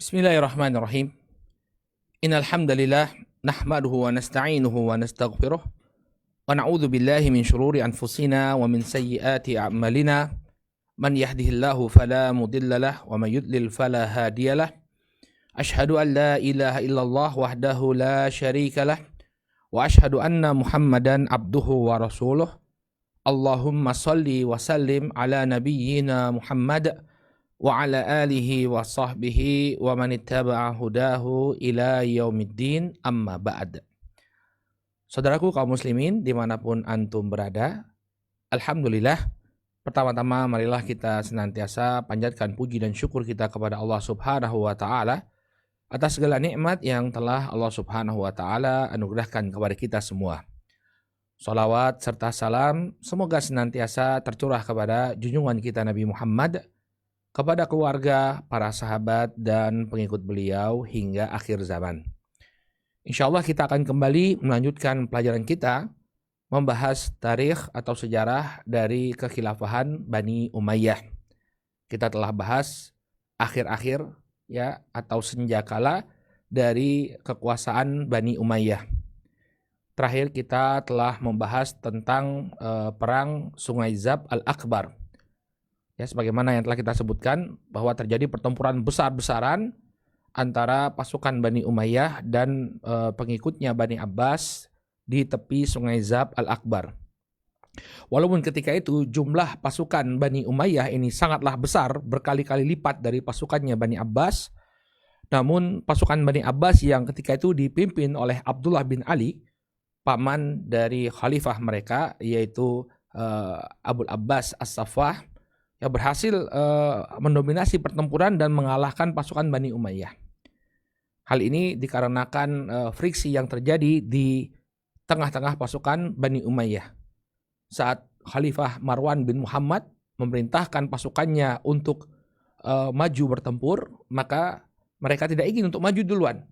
Bismillahirrahmanirrahim. Innal hamdalillah nahmaduhu wa nasta'inuhu wa nastaghfiruh wa na'udzu billahi min shururi anfusina wa min sayyiati a'malina. Man yahdihillahu fala mudilla lahu wa man yudlil fala hadiyalah. Ashhadu an la ilaha illallah wahdahu la syarika lah wa ashhadu anna Muhammadan abduhu wa rasuluh. Allahumma salli wa sallim ala nabiyyina Muhammad wa ala alihi wa sahbihi wa man ittaba'a hudahu ila yaumiddin, amma ba'd. Saudaraku kaum muslimin dimanapun antum berada, alhamdulillah, pertama-tama marilah kita senantiasa panjatkan puji dan syukur kita kepada Allah subhanahu wa ta'ala atas segala nikmat yang telah Allah subhanahu wa ta'ala anugerahkan kepada kita semua. Salawat serta salam semoga senantiasa tercurah kepada junjungan kita Nabi Muhammad, kepada keluarga, para sahabat, dan pengikut beliau hingga akhir zaman. Insya Allah kita akan kembali melanjutkan pelajaran kita membahas tarikh atau sejarah dari kekhilafahan Bani Umayyah. Kita telah bahas akhir-akhir ya atau senjakala dari kekuasaan Bani Umayyah. Terakhir kita telah membahas tentang perang Sungai Zab Al-Akbar. Ya, sebagaimana yang telah kita sebutkan bahwa terjadi pertempuran besar-besaran antara pasukan Bani Umayyah dan pengikutnya Bani Abbas di tepi Sungai Zab Al-Akbar. Walaupun ketika itu jumlah pasukan Bani Umayyah ini sangatlah besar, berkali-kali lipat dari pasukannya Bani Abbas, namun pasukan Bani Abbas yang ketika itu dipimpin oleh Abdullah bin Ali, paman dari khalifah mereka, yaitu Abul Abbas As-Saffah, yang berhasil mendominasi pertempuran dan mengalahkan pasukan Bani Umayyah. Hal ini dikarenakan friksi yang terjadi di tengah-tengah pasukan Bani Umayyah. Saat Khalifah Marwan bin Muhammad memerintahkan pasukannya untuk maju bertempur, maka mereka tidak ingin untuk maju duluan.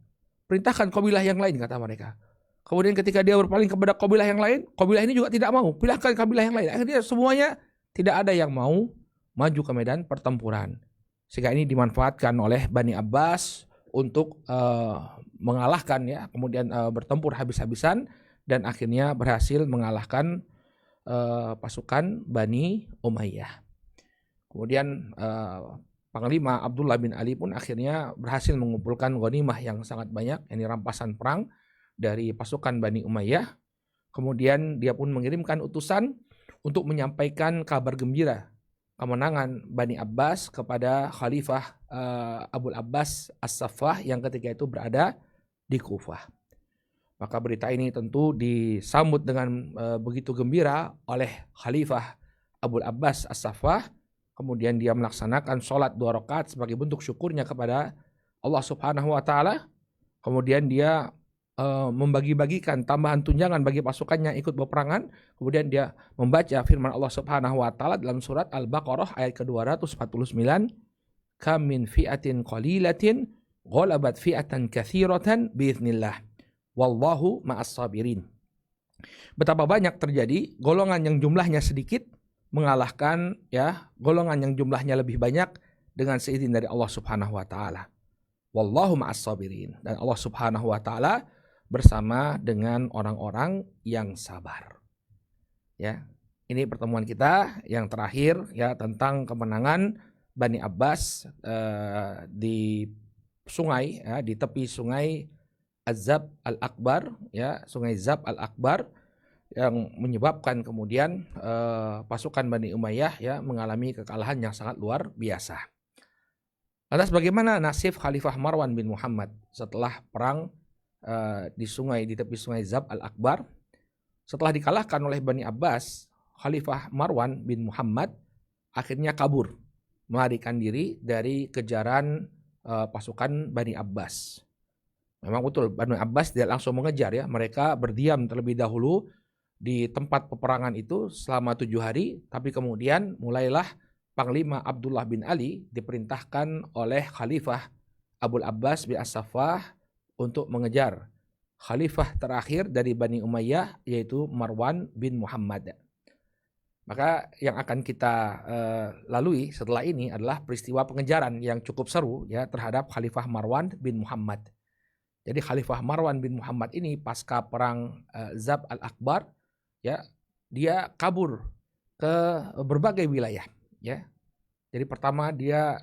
Perintahkan kabilah yang lain, kata mereka. Kemudian ketika dia berpaling kepada kabilah yang lain, kabilah ini juga tidak mau. Pilihkan kabilah yang lain. Akhirnya semuanya tidak ada yang mau maju ke medan pertempuran. Sehingga ini dimanfaatkan oleh Bani Abbas untuk mengalahkan ya, kemudian bertempur habis-habisan dan akhirnya berhasil mengalahkan pasukan Bani Umayyah. Kemudian Panglima Abdullah bin Ali pun akhirnya berhasil mengumpulkan ghanimah yang sangat banyak, ini rampasan perang dari pasukan Bani Umayyah. Kemudian dia pun mengirimkan utusan untuk menyampaikan kabar gembira kemenangan Bani Abbas kepada Khalifah Abul Abbas As-Saffah yang ketika itu berada di Kufah. Maka berita ini tentu disambut dengan begitu gembira oleh Khalifah Abul Abbas As-Saffah. Kemudian dia melaksanakan sholat 2 rakaat sebagai bentuk syukurnya kepada Allah Subhanahu wa Ta'ala. Kemudian dia membagi-bagikan tambahan tunjangan bagi pasukannya yang ikut berperangan. Kemudian dia membaca firman Allah Subhanahu wa Ta'ala dalam surat Al-Baqarah ayat ke-249, kam min fi'atin qalilatin ghalabat fi'atan katsiratan biiznillah wallahu ma'as sabirin. Betapa banyak terjadi golongan yang jumlahnya sedikit mengalahkan ya golongan yang jumlahnya lebih banyak dengan seizin dari Allah Subhanahu wa Ta'ala. Wallahu ma'as sabirin, dan Allah Subhanahu wa Ta'ala bersama dengan orang-orang yang sabar. Ya, ini pertemuan kita yang terakhir ya tentang kemenangan Bani Abbas di sungai ya, di tepi Sungai Az-Zab Al-Akbar ya, Sungai Zab Al-Akbar, yang menyebabkan kemudian pasukan Bani Umayyah ya mengalami kekalahan yang sangat luar biasa. Lantas bagaimana nasib Khalifah Marwan bin Muhammad setelah perang di tepi Sungai Zab Al-Akbar? Setelah dikalahkan oleh Bani Abbas, Khalifah Marwan bin Muhammad akhirnya kabur, melarikan diri dari kejaran pasukan Bani Abbas. Memang betul Bani Abbas tidak langsung mengejar ya, mereka berdiam terlebih dahulu di tempat peperangan itu selama 7 hari, tapi kemudian mulailah Panglima Abdullah bin Ali diperintahkan oleh Khalifah Abul Abbas bin As-Saffah untuk mengejar khalifah terakhir dari Bani Umayyah, yaitu Marwan bin Muhammad. Maka yang akan kita lalui setelah ini adalah peristiwa pengejaran yang cukup seru ya terhadap Khalifah Marwan bin Muhammad. Jadi Khalifah Marwan bin Muhammad ini pasca perang Zab al-Akbar ya, dia kabur ke berbagai wilayah ya. Jadi pertama dia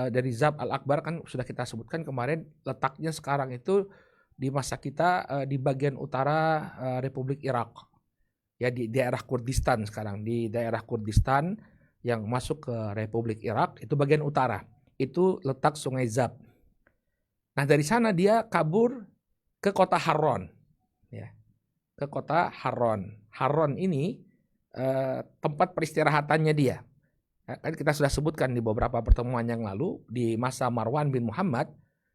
dari Zab al-Akbar kan sudah kita sebutkan kemarin, letaknya sekarang itu di masa kita di bagian utara Republik Irak. Ya di daerah Kurdistan sekarang, di daerah Kurdistan yang masuk ke Republik Irak itu bagian utara. Itu letak Sungai Zab. Nah, dari sana dia kabur ke kota Harran. Ya. Ke kota Harran. Harran ini tempat peristirahatannya dia. Kan kita sudah sebutkan di beberapa pertemuan yang lalu, di masa Marwan bin Muhammad,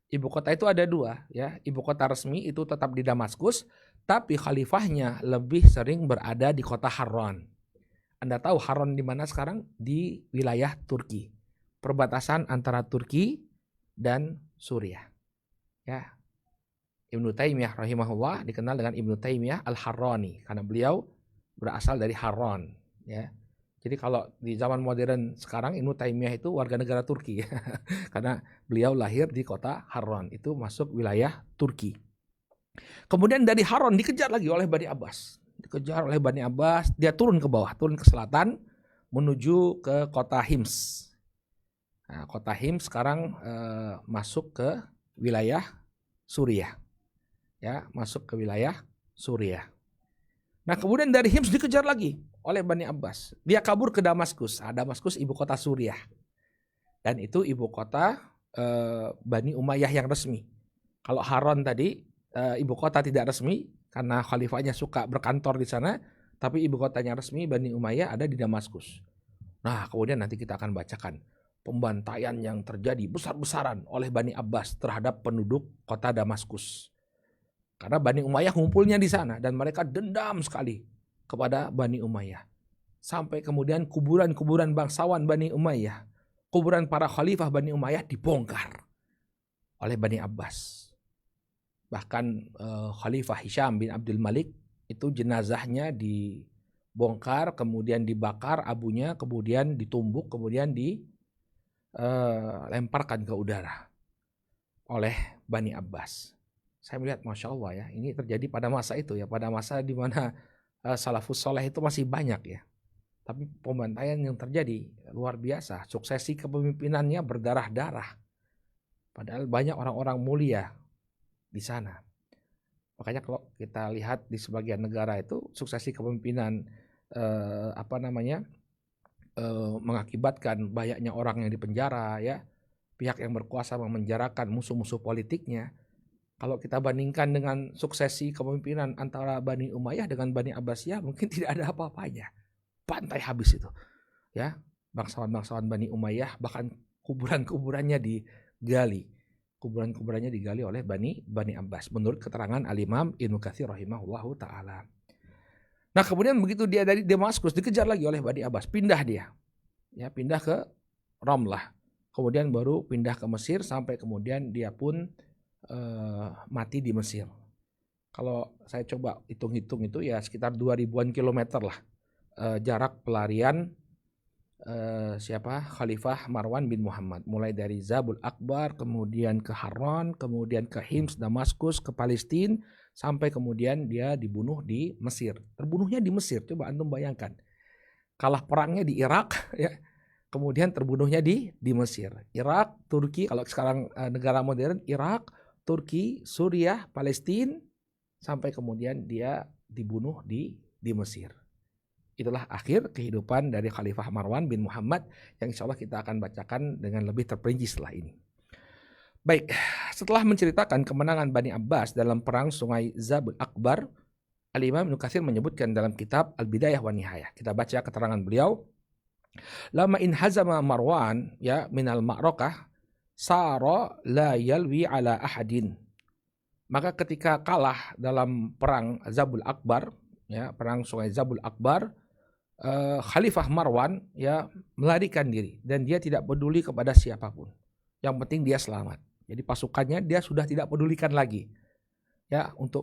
ibu kota itu ada dua, ya. Ibu kota resmi itu tetap di Damaskus, tapi khalifahnya lebih sering berada di kota Harran. Anda tahu Harran di mana sekarang? Di wilayah Turki, perbatasan antara Turki dan Suriah. Ya, Ibnu Taimiyah rahimahullah dikenal dengan Ibnu Taimiyah al-Harrani karena beliau berasal dari Harran. Ya, jadi kalau di zaman modern sekarang Ibnu Taimiyah itu warga negara Turki karena beliau lahir di kota Harran, itu masuk wilayah Turki. Kemudian dari Harran dikejar lagi oleh Bani Abbas. Dikejar oleh Bani Abbas, dia turun ke bawah, turun ke selatan menuju ke kota Hims. Nah, kota Hims sekarang masuk ke wilayah Suriah. Ya, masuk ke wilayah Suriah. Nah, kemudian dari Hims dikejar lagi oleh Bani Abbas. Dia kabur ke Damaskus. Nah, Damaskus ibu kota Suriah. Dan itu ibu kota Bani Umayyah yang resmi. Kalau Harran tadi ibu kota tidak resmi karena khalifahnya suka berkantor di sana, tapi ibu kotanya resmi Bani Umayyah ada di Damaskus. Nah, kemudian nanti kita akan bacakan pembantaian yang terjadi besar-besaran oleh Bani Abbas terhadap penduduk kota Damaskus. Karena Bani Umayyah ngumpulnya di sana dan mereka dendam sekali kepada Bani Umayyah. Sampai kemudian kuburan-kuburan bangsawan Bani Umayyah, kuburan para khalifah Bani Umayyah dibongkar oleh Bani Abbas. Bahkan Khalifah Hisham bin Abdul Malik itu jenazahnya dibongkar, kemudian dibakar abunya, kemudian ditumbuk, kemudian dilemparkan ke udara oleh Bani Abbas. Saya melihat Masya Allah ya, ini terjadi pada masa itu ya, pada masa di mana salafus soleh itu masih banyak ya. Tapi pembantaian yang terjadi luar biasa, suksesi kepemimpinannya berdarah-darah. Padahal banyak orang-orang mulia di sana. Makanya kalau kita lihat di sebagian negara itu suksesi kepemimpinan mengakibatkan banyaknya orang yang dipenjara ya, pihak yang berkuasa memenjarakan musuh-musuh politiknya. Kalau kita bandingkan dengan suksesi kepemimpinan antara Bani Umayyah dengan Bani Abbasiyah, mungkin tidak ada apa-apanya. Pantai habis itu. Ya, bangsawan-bangsawan Bani Umayyah bahkan kuburan-kuburannya digali. Kuburan-kuburannya digali oleh Bani Abbas menurut keterangan Al-Imam Ibnu Katsir rahimahullahu taala. Nah, kemudian begitu dia dari Damaskus dikejar lagi oleh Bani Abbas, pindah dia. Ya, pindah ke Ramlah. Kemudian baru pindah ke Mesir sampai kemudian dia pun mati di Mesir. Kalau saya coba hitung-hitung itu ya sekitar 2000-an kilometer lah jarak pelarian Khalifah Marwan bin Muhammad, mulai dari Zabul Akbar, kemudian ke Harran, kemudian ke Hims, Damaskus, ke Palestina, sampai kemudian dia dibunuh di Mesir. Terbunuhnya di Mesir, coba antum bayangkan. Kalah perangnya di Irak, ya. Kemudian terbunuhnya di Mesir. Irak, Turki, kalau sekarang negara modern, Irak, Turki, Suriah, Palestina, sampai kemudian dia dibunuh di Mesir. Itulah akhir kehidupan dari Khalifah Marwan bin Muhammad yang insya Allah kita akan bacakan dengan lebih terperinci setelah ini. Baik, setelah menceritakan kemenangan Bani Abbas dalam perang Sungai Zabul Akbar, Al-Imam Ibnu Katsir menyebutkan dalam kitab Al-Bidayah wa Nihayah. Kita baca keterangan beliau. Lama in hazama Marwan ya minal ma'rakah sara la yalwi ala ahadin. Maka ketika kalah dalam perang Zabul Akbar, ya, perang Sungai Zabul Akbar, Khalifah Marwan ya melarikan diri dan dia tidak peduli kepada siapapun. Yang penting dia selamat. Jadi pasukannya dia sudah tidak pedulikan lagi ya untuk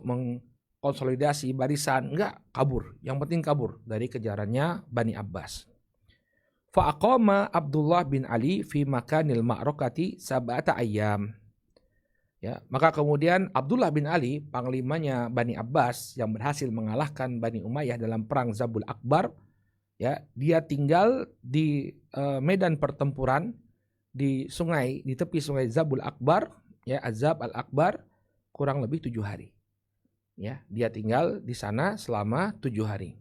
konsolidasi barisan, enggak, kabur. Yang penting kabur dari kejarannya Bani Abbas. Fa'aqama Abdullah bin Ali fi makanil ma'rakati sab'ata ayyam. Ya, maka kemudian Abdullah bin Ali, panglimanya Bani Abbas yang berhasil mengalahkan Bani Umayyah dalam perang Zabul Akbar, ya, dia tinggal di medan pertempuran di sungai, di tepi sungai Zabul Akbar, ya, Azab al-Akbar, kurang lebih 7 hari. Ya, dia tinggal di sana selama 7 hari.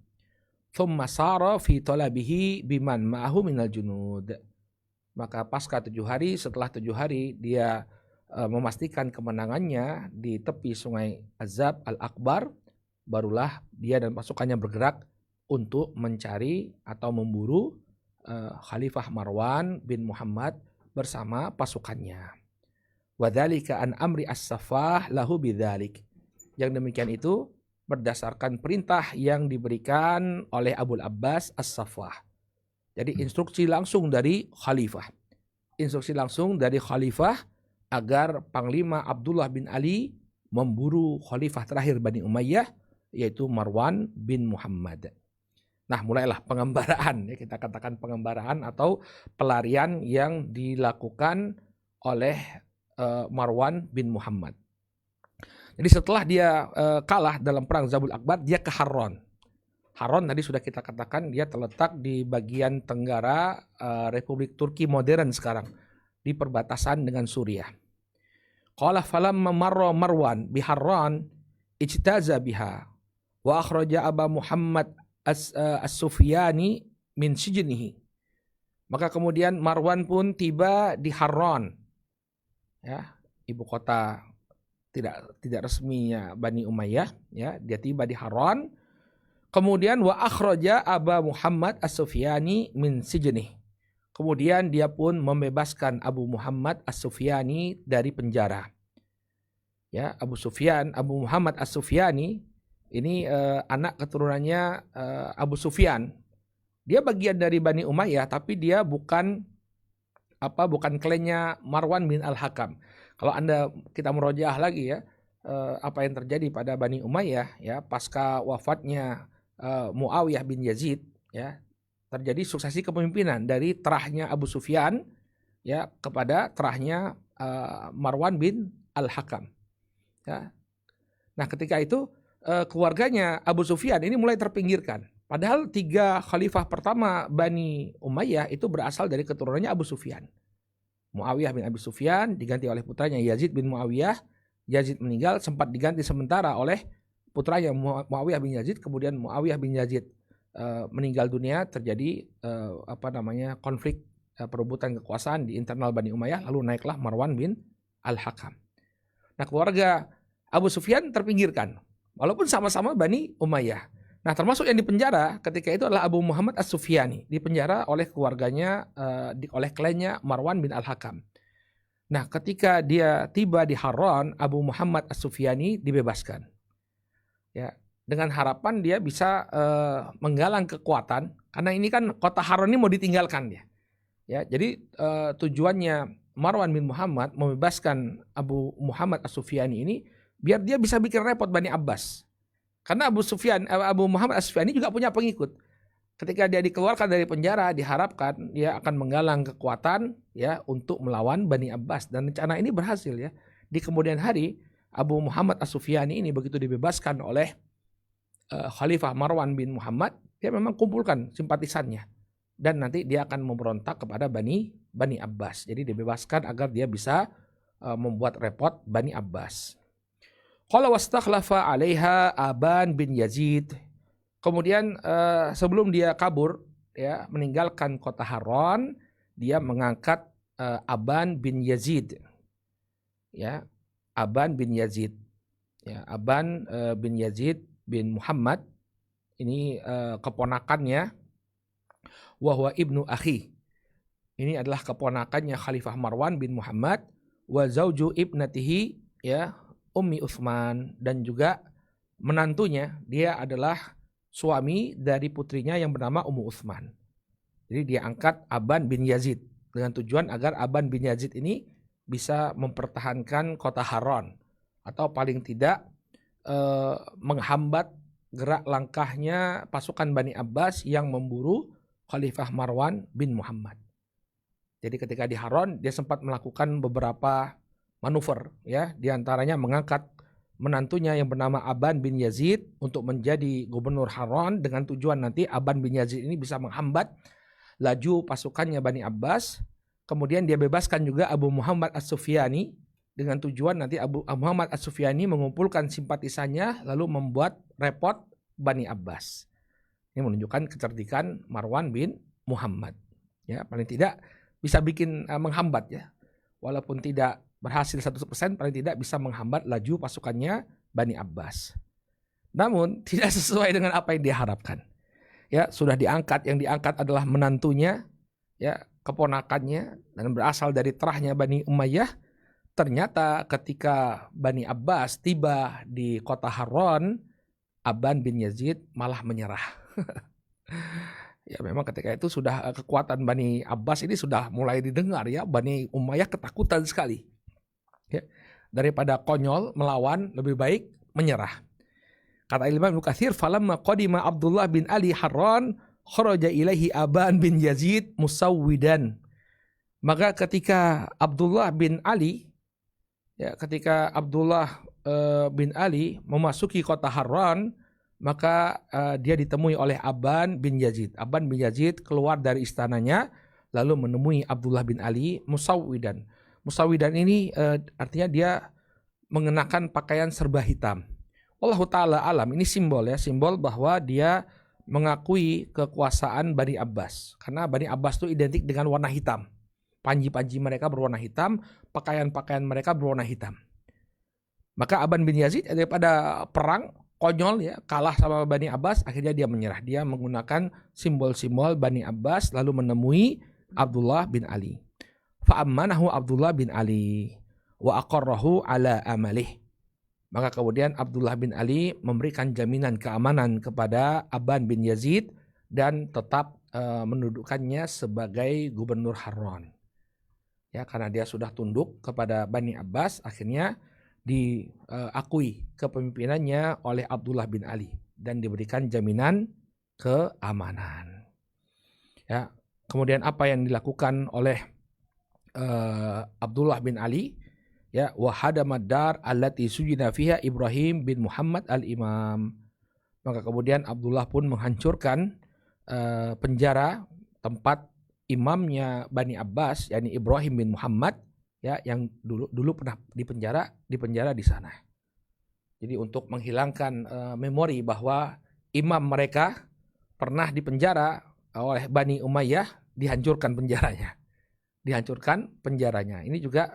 Thumma sara fi talabihi biman ma'ahu minal junud. Maka pasca 7 hari, setelah 7 hari dia memastikan kemenangannya di tepi sungai Azab al-Akbar, barulah dia dan pasukannya bergerak untuk mencari atau memburu Khalifah Marwan bin Muhammad bersama pasukannya. Wadzalika an amri as-Saffah lahu bidzalik. Yang demikian itu berdasarkan perintah yang diberikan oleh Abul Abbas as-Saffah. Jadi instruksi langsung dari Khalifah. Instruksi langsung dari Khalifah agar Panglima Abdullah bin Ali memburu Khalifah terakhir Bani Umayyah, yaitu Marwan bin Muhammad. Nah, mulailah pengembaraan, ya, kita katakan pengembaraan atau pelarian yang dilakukan oleh Marwan bin Muhammad. Jadi setelah dia kalah dalam perang Zabul Akbar, dia ke Harran. Harran tadi sudah kita katakan dia terletak di bagian tenggara Republik Turki modern sekarang, di perbatasan dengan Suriah. Qala falamma marra Marwan bi Harran ijtaza biha wa akhraja Aba Muhammad as-Sufyani min sijnihi. Maka kemudian Marwan pun tiba di Harran, ya, ibu kota tidak resminya Bani Umayyah, ya, dia tiba di Harran. Kemudian wa akhraja Aba Muhammad as-Sufyani min sijnih. Kemudian dia pun membebaskan Abu Muhammad as-Sufyani dari penjara. Ya, Abu Muhammad as-Sufyani ini anak keturunannya Abu Sufyan. Dia bagian dari Bani Umayyah, tapi dia bukan klannya Marwan bin Al-Hakam. Kalau kita merojaah lagi, ya, apa yang terjadi pada Bani Umayyah, ya, pasca wafatnya Muawiyah bin Yazid, ya, terjadi suksesi kepemimpinan dari terahnya Abu Sufyan, ya, kepada terahnya Marwan bin Al-Hakam. Ya. Nah, ketika itu keluarganya Abu Sufyan ini mulai terpinggirkan. Padahal 3 khalifah pertama Bani Umayyah itu berasal dari keturunannya Abu Sufyan. Muawiyah bin Abi Sufyan diganti oleh putranya Yazid bin Muawiyah. Yazid meninggal, sempat diganti sementara oleh putranya Muawiyah bin Yazid. Kemudian Muawiyah bin Yazid meninggal dunia, terjadi konflik perebutan kekuasaan di internal Bani Umayyah, lalu naiklah Marwan bin Al-Hakam. Nah, keluarga Abu Sufyan terpinggirkan walaupun sama-sama Bani Umayyah. Nah, termasuk yang dipenjara ketika itu adalah Abu Muhammad as-Sufyani, dipenjara oleh keluarganya, oleh klannya Marwan bin Al-Hakam. Nah, ketika dia tiba di Harran, Abu Muhammad as-Sufyani dibebaskan. Ya, dengan harapan dia bisa menggalang kekuatan, karena ini kan kota Harran ini mau ditinggalkan dia. Ya, jadi tujuannya Marwan bin Muhammad membebaskan Abu Muhammad as-Sufyani ini biar dia bisa bikin repot Bani Abbas. Karena Abu Muhammad as-Sufyani juga punya pengikut. Ketika dia dikeluarkan dari penjara, diharapkan dia akan menggalang kekuatan, ya, untuk melawan Bani Abbas, dan rencana ini berhasil, ya. Di kemudian hari Abu Muhammad as-Sufyani ini begitu dibebaskan oleh Khalifah Marwan bin Muhammad, dia memang kumpulkan simpatisannya dan nanti dia akan memberontak kepada Bani Abbas. Jadi dibebaskan agar dia bisa membuat repot Bani Abbas. Qala wastakhlafa 'alaiha Aban bin Yazid. Kemudian sebelum dia kabur, ya, meninggalkan kota Harran, dia mengangkat Aban bin Yazid. Ya, Aban bin Yazid. Ya, Aban bin Yazid bin Muhammad ini keponakannya, wa huwa ibnu akhi. Ini adalah keponakannya Khalifah Marwan bin Muhammad, wa zauju ibnatihi, ya, Ummi Utsman, dan juga menantunya, dia adalah suami dari putrinya yang bernama Ummu Utsman. Jadi dia angkat Aban bin Yazid dengan tujuan agar Aban bin Yazid ini bisa mempertahankan kota Harran, atau paling tidak menghambat gerak langkahnya pasukan Bani Abbas yang memburu Khalifah Marwan bin Muhammad. Jadi ketika di Harran dia sempat melakukan beberapa manuver, ya, di antaranya mengangkat menantunya yang bernama Aban bin Yazid untuk menjadi gubernur Harran dengan tujuan nanti Aban bin Yazid ini bisa menghambat laju pasukannya Bani Abbas. Kemudian dia bebaskan juga Abu Muhammad As-Sufyani dengan tujuan nanti Abu Muhammad As-Sufyani mengumpulkan simpatisannya lalu membuat repot Bani Abbas. Ini menunjukkan kecerdikan Marwan bin Muhammad. Ya, paling tidak bisa bikin menghambat, ya. Walaupun tidak berhasil 100%, paling tidak bisa menghambat laju pasukannya Bani Abbas. Namun tidak sesuai dengan apa yang diharapkan. Ya, sudah diangkat, yang diangkat adalah menantunya, ya, keponakannya, dan berasal dari terahnya Bani Umayyah. Ternyata ketika Bani Abbas tiba di kota Harran, Aban bin Yazid malah menyerah. Ya, memang ketika itu sudah kekuatan Bani Abbas ini sudah mulai didengar, ya. Bani Umayyah ketakutan sekali. Ya, daripada konyol melawan, lebih baik menyerah. Kata Imam Ibnu Katsir, falamma qadima Abdullah bin Ali Harran kharaja ilaihi Aban bin Yazid musawwidan. Maka ketika Abdullah bin Ali, ya, ketika Abdullah bin Ali memasuki kota Harran, maka dia ditemui oleh Aban bin Yazid. Aban bin Yazid keluar dari istananya lalu menemui Abdullah bin Ali musawwidan. Musawwidan ini artinya dia mengenakan pakaian serba hitam. Wallahu ta'ala alam, ini simbol, ya, simbol bahwa dia mengakui kekuasaan Bani Abbas. Karena Bani Abbas itu identik dengan warna hitam. Panji-panji mereka berwarna hitam, pakaian-pakaian mereka berwarna hitam. Maka Aban bin Yazid daripada perang, konyol, ya, kalah sama Bani Abbas, akhirnya dia menyerah. Dia menggunakan simbol-simbol Bani Abbas lalu menemui Abdullah bin Ali. Fa'ammanahu Abdullah bin Ali wa aqarrahu ala amalih. Maka kemudian Abdullah bin Ali memberikan jaminan keamanan kepada Aban bin Yazid dan tetap mendudukannya sebagai gubernur Harran. Ya, karena dia sudah tunduk kepada Bani Abbas, akhirnya diakui kepemimpinannya oleh Abdullah bin Ali dan diberikan jaminan keamanan. Ya, kemudian apa yang dilakukan oleh Abdullah bin Ali? Ya, wahadamad dar allati sujina fiha Ibrahim bin Muhammad al-Imam. Maka kemudian Abdullah pun menghancurkan penjara tempat imamnya Bani Abbas, yakni Ibrahim bin Muhammad, ya, yang dulu pernah dipenjara di sana. Jadi untuk menghilangkan memori bahwa imam mereka pernah dipenjara oleh Bani Umayyah, dihancurkan penjaranya. Ini juga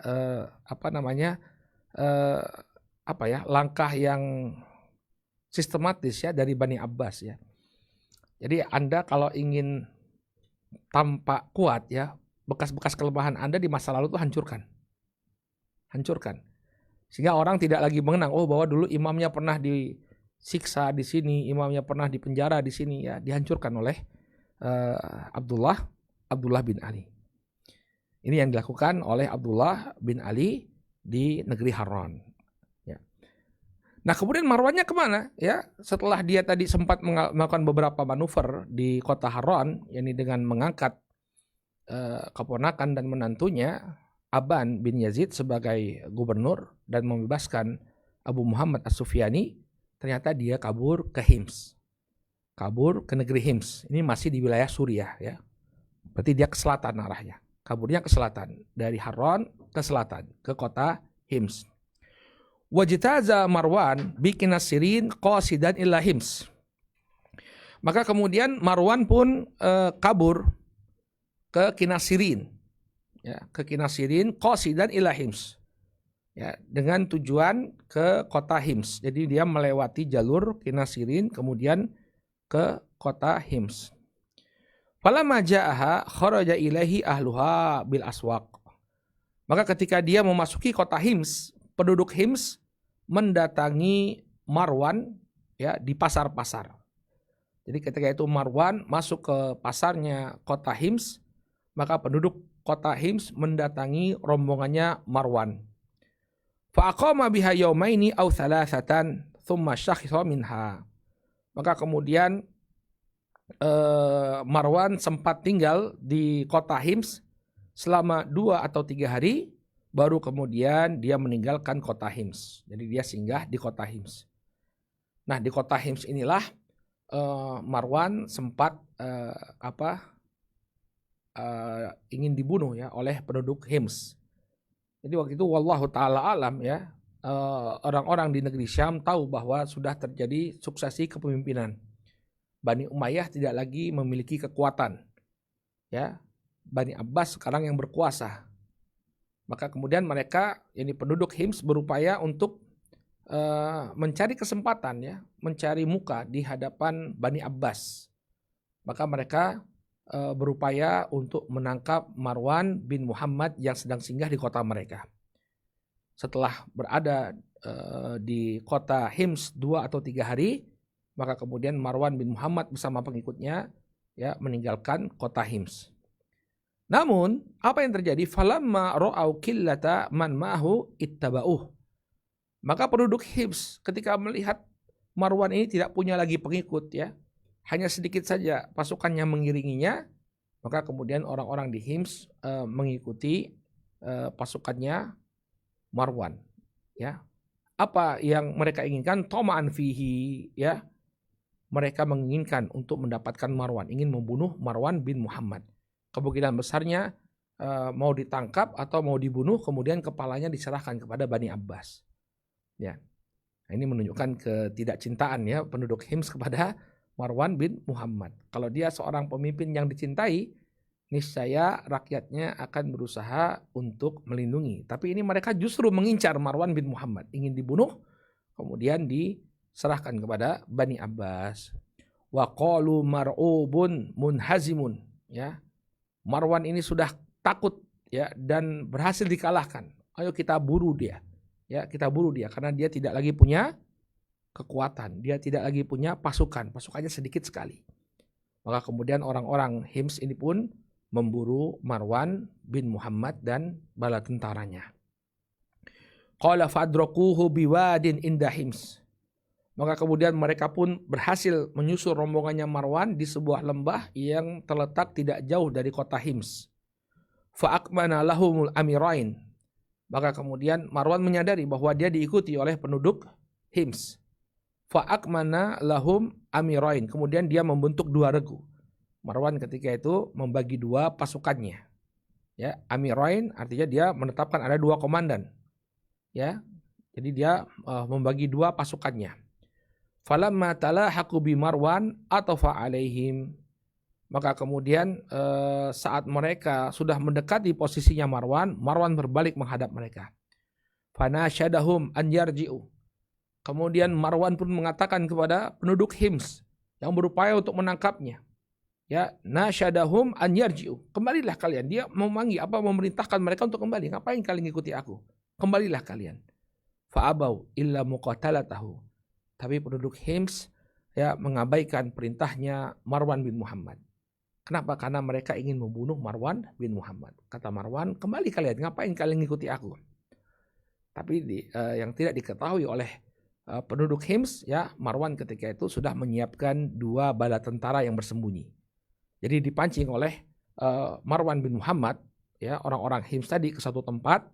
langkah yang sistematis, ya, dari Bani Abbas, ya. Jadi Anda kalau ingin tampak kuat, ya, bekas-bekas kelemahan Anda di masa lalu itu hancurkan. Sehingga orang tidak lagi mengenang, oh, bahwa dulu imamnya pernah disiksa di sini, imamnya pernah dipenjara di sini, ya, dihancurkan oleh Abdullah bin Ali. Ini yang dilakukan oleh Abdullah bin Ali di negeri Harran. Ya. Nah, kemudian Marwannya kemana? Ya, setelah dia tadi sempat melakukan beberapa manuver di kota Harran, yakni dengan mengangkat keponakan dan menantunya Aban bin Yazid sebagai gubernur dan membebaskan Abu Muhammad As-Sufyani, ternyata dia kabur ke Hims. Kabur ke negeri Hims. Ini masih di wilayah Suriah, ya. Berarti dia ke selatan arahnya. Kaburnya ke selatan, dari Harran ke selatan, ke kota Hims. Wajtaza Marwan bikin Sirin qasidan illa Hims. Maka kemudian Marwan pun kabur ke Kinasirin, ya, ke Kinasirin qasidan illa Hims, ya, dengan tujuan ke kota Hims. Jadi dia melewati jalur Kinasirin kemudian ke kota Hims. Falamma ja'aha kharaja ilaihi ahluha bil aswaq. Maka ketika dia memasuki kota Hims, penduduk Hims mendatangi Marwan, ya, di pasar-pasar. Jadi ketika itu Marwan masuk ke pasarnya kota Hims, maka penduduk kota Hims mendatangi rombongannya Marwan. Fa aqama biha yaumaini aw thalathatan thumma syakhisa minha. Maka kemudian Marwan sempat tinggal di kota Hims selama 2 atau 3 hari, baru kemudian dia meninggalkan kota Hims. Jadi dia singgah di kota Hims. Nah, di kota Hims inilah Marwan sempat ingin dibunuh ya oleh penduduk Hims. Jadi waktu itu wallahu taala alam ya, orang-orang di negeri Syam tahu bahwa sudah terjadi suksesi kepemimpinan. Bani Umayyah tidak lagi memiliki kekuatan. Ya, Bani Abbas sekarang yang berkuasa. Maka kemudian mereka, ini penduduk Hims, berupaya untuk mencari kesempatan ya, mencari muka di hadapan Bani Abbas. Maka mereka berupaya untuk menangkap Marwan bin Muhammad yang sedang singgah di kota mereka. Setelah berada di kota Hims 2 atau 3 hari, maka kemudian Marwan bin Muhammad bersama pengikutnya ya meninggalkan kota Hims. Namun apa yang terjadi? Falamma ra'au qillata man ma'ahu ittaba'uh. Maka penduduk Hims ketika melihat Marwan ini tidak punya lagi pengikut ya, hanya sedikit saja pasukannya mengiringinya, maka kemudian orang-orang di Hims mengikuti pasukannya Marwan ya. Apa yang mereka inginkan? Toma'an fihi ya. Mereka menginginkan untuk mendapatkan Marwan, ingin membunuh Marwan bin Muhammad. Kemungkinan besarnya mau ditangkap atau mau dibunuh, kemudian kepalanya diserahkan kepada Bani Abbas. Ya, nah, ini menunjukkan ketidakcintaan ya penduduk Hims kepada Marwan bin Muhammad. Kalau dia seorang pemimpin yang dicintai, niscaya rakyatnya akan berusaha untuk melindungi. Tapi ini mereka justru mengincar Marwan bin Muhammad, ingin dibunuh, kemudian diserahkan kepada Bani Abbas. Wa qalu mar'ubun munhazimun ya. Marwan ini sudah takut ya dan berhasil dikalahkan. Ayo kita buru dia. Ya, kita buru dia karena dia tidak lagi punya kekuatan, dia tidak lagi punya pasukan, pasukannya sedikit sekali. Maka kemudian orang-orang Hims ini pun memburu Marwan bin Muhammad dan bala tentaranya. Qala fadrakuhu biwadin inda Hims. Maka kemudian mereka pun berhasil menyusul rombongannya Marwan di sebuah lembah yang terletak tidak jauh dari kota Hims. Fa'akmana lahumul amirain. Maka kemudian Marwan menyadari bahwa dia diikuti oleh penduduk Hims. Fa'akmana lahum amirain. Kemudian dia membentuk 2 regu. Marwan ketika itu membagi 2 pasukannya. Ya, amirain artinya dia menetapkan ada 2 komandan. Ya. Jadi dia membagi 2 pasukannya. Falamma talahaqu bi Marwan atafa alaihim. Maka kemudian saat mereka sudah mendekati posisinya Marwan, Marwan berbalik menghadap mereka. Fanasyadahum an yarji'u. Kemudian Marwan pun mengatakan kepada penduduk Hims yang berupaya untuk menangkapnya. Ya, nasyadahum an yarji'u. Kembalilah kalian. Dia memanggil memerintahkan mereka untuk kembali. Ngapain kalian ngikuti aku? Kembalilah kalian. Fa'abau illa muqatalatahu. Tapi penduduk Hims ya mengabaikan perintahnya Marwan bin Muhammad. Kenapa? Karena mereka ingin membunuh Marwan bin Muhammad. Kata Marwan, kembali kalian, ngapain kalian ngikuti aku? Tapi yang tidak diketahui oleh penduduk Hims, ya Marwan ketika itu sudah menyiapkan 2 bala tentara yang bersembunyi. Jadi dipancing oleh Marwan bin Muhammad, ya orang-orang Hims tadi ke satu tempat.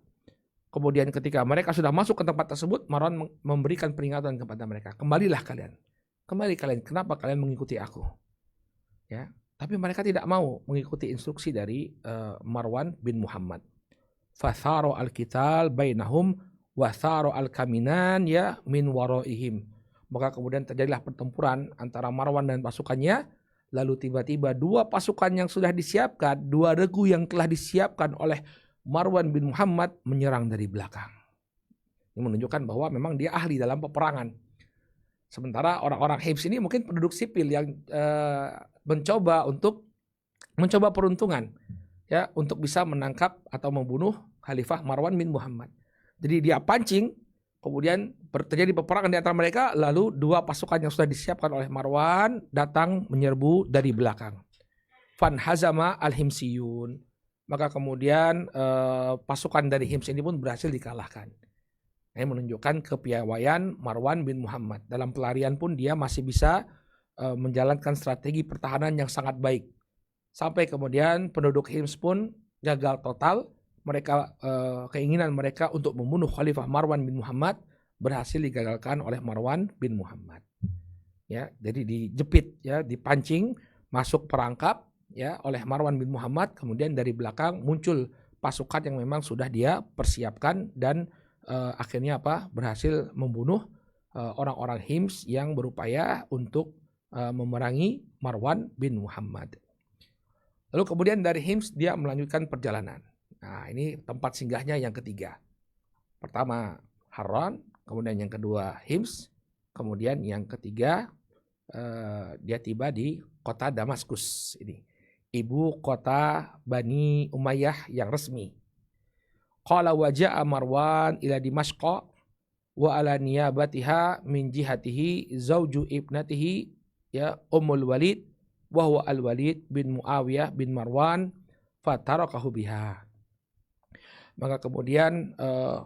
Kemudian ketika mereka sudah masuk ke tempat tersebut, Marwan memberikan peringatan kepada mereka, kembalilah kalian, kembali kalian. Kenapa kalian mengikuti aku? Ya. Tapi mereka tidak mau mengikuti instruksi dari Marwan bin Muhammad. Fatharo al-qital bainahum wa tharo al-kaminan ya min waraihim. Maka kemudian terjadilah pertempuran antara Marwan dan pasukannya. Lalu tiba-tiba 2 pasukan yang sudah disiapkan, 2 regu yang telah disiapkan oleh Marwan bin Muhammad menyerang dari belakang. Ini menunjukkan bahwa memang dia ahli dalam peperangan. Sementara orang-orang Hims ini mungkin penduduk sipil yang mencoba peruntungan ya untuk bisa menangkap atau membunuh Khalifah Marwan bin Muhammad. Jadi dia pancing, kemudian terjadi peperangan di antara mereka, lalu 2 pasukan yang sudah disiapkan oleh Marwan datang menyerbu dari belakang. Fan hazama al-Himsiyun. Maka kemudian pasukan dari Hims ini pun berhasil dikalahkan. Ini menunjukkan kepiawaian Marwan bin Muhammad. Dalam pelarian pun dia masih bisa menjalankan strategi pertahanan yang sangat baik. Sampai kemudian penduduk Hims pun gagal total. Mereka keinginan mereka untuk membunuh Khalifah Marwan bin Muhammad berhasil digagalkan oleh Marwan bin Muhammad. Ya, jadi dijepit, ya, dipancing masuk perangkap, ya, oleh Marwan bin Muhammad. Kemudian dari belakang muncul pasukan yang memang sudah dia persiapkan dan akhirnya berhasil membunuh orang-orang Hims yang berupaya untuk memerangi Marwan bin Muhammad. Lalu kemudian dari Hims dia melanjutkan perjalanan. Nah, ini tempat singgahnya yang ketiga. Pertama Harran, kemudian yang kedua Hims, kemudian yang ketiga dia tiba di kota Damaskus ini, ibu kota Bani Umayyah yang resmi. Qala waja'a Marwan ila Dimashqa wa ala niyabatiha min jihatihi zauju ibnatihi, ya, Ummul Walid wa huwa Al-Walid bin Muawiyah bin Marwan fatarakahu biha. Maka kemudian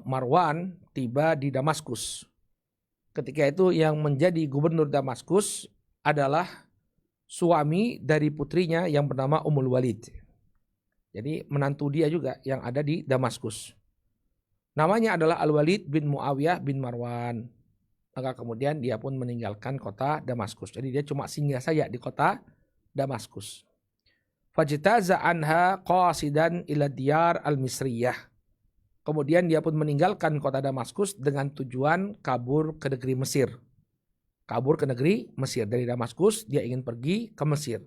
Marwan tiba di Damaskus. Ketika itu yang menjadi gubernur Damaskus adalah suami dari putrinya yang bernama Ummul Walid. Jadi menantu dia juga yang ada di Damaskus. Namanya adalah Al-Walid bin Muawiyah bin Marwan. Maka kemudian dia pun meninggalkan kota Damaskus. Jadi dia cuma singgah saja di kota Damaskus. Fajtaza anha qasidan ila diyar al-Misriyah. Kemudian dia pun meninggalkan kota Damaskus dengan tujuan kabur ke negeri Mesir. Kabur ke negeri Mesir. Dari Damaskus dia ingin pergi ke Mesir.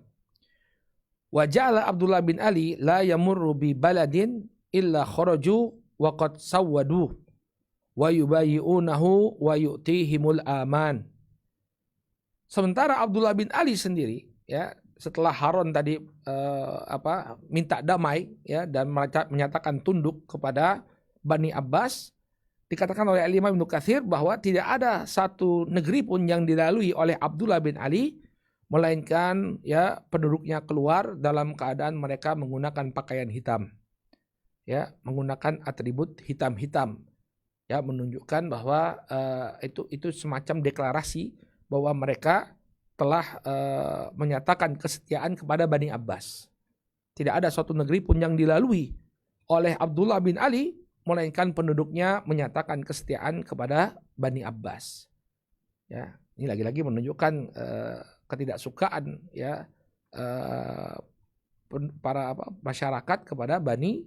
Wa ja'ala Abdullah bin Ali la yamurru bi baladin illa kharaju wa qad sawwadu wa yubayyi'unahu wa yu'tihimul aman. Sementara Abdullah bin Ali sendiri, ya, setelah Harun tadi minta damai, ya, dan menyatakan tunduk kepada Bani Abbas, dikatakan oleh Imam Ibnu Katsir bahwa tidak ada satu negeri pun yang dilalui oleh Abdullah bin Ali melainkan, ya, penduduknya keluar dalam keadaan mereka menggunakan pakaian hitam, ya, menggunakan atribut hitam-hitam, ya, menunjukkan bahwa itu semacam deklarasi bahwa mereka telah menyatakan kesetiaan kepada Bani Abbas. Tidak ada suatu negeri pun yang dilalui oleh Abdullah bin Ali melainkan penduduknya menyatakan kesetiaan kepada Bani Abbas. Ya, ini lagi-lagi menunjukkan ketidaksukaan, ya, para masyarakat kepada Bani